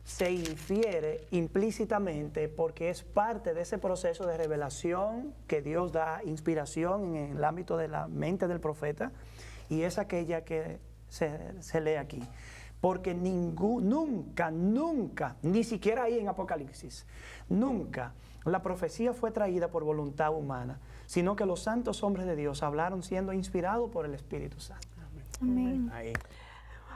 se infiere implícitamente porque es parte de ese proceso de revelación que Dios da inspiración en el ámbito de la mente del profeta, y es aquella que se lee aquí. Porque nunca, ni siquiera ahí en Apocalipsis, nunca la profecía fue traída por voluntad humana, sino que los santos hombres de Dios hablaron siendo inspirados por el Espíritu Santo. Amén. Ahí.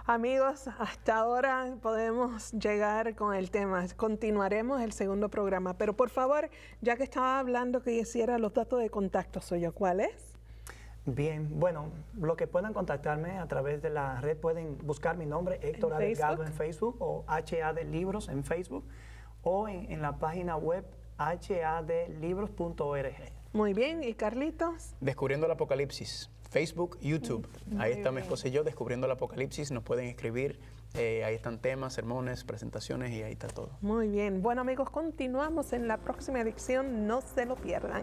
Amigos, hasta ahora podemos llegar con el tema. Continuaremos el segundo programa, pero por favor, ya que estaba hablando que hiciera los datos de contacto suyo, ¿cuál es? Bien, bueno, lo que puedan contactarme a través de la red, pueden buscar mi nombre, Héctor A. Delgado, en Facebook, o HAD Libros en Facebook, o en la página web hadlibros.org. Muy bien, ¿y Carlitos? Descubriendo el Apocalipsis. Facebook, YouTube. Ahí está mi esposa y yo descubriendo el Apocalipsis. Nos pueden escribir. Ahí están temas, sermones, presentaciones y ahí está todo. Muy bien. Bueno, amigos, continuamos en la próxima edición. No se lo pierdan.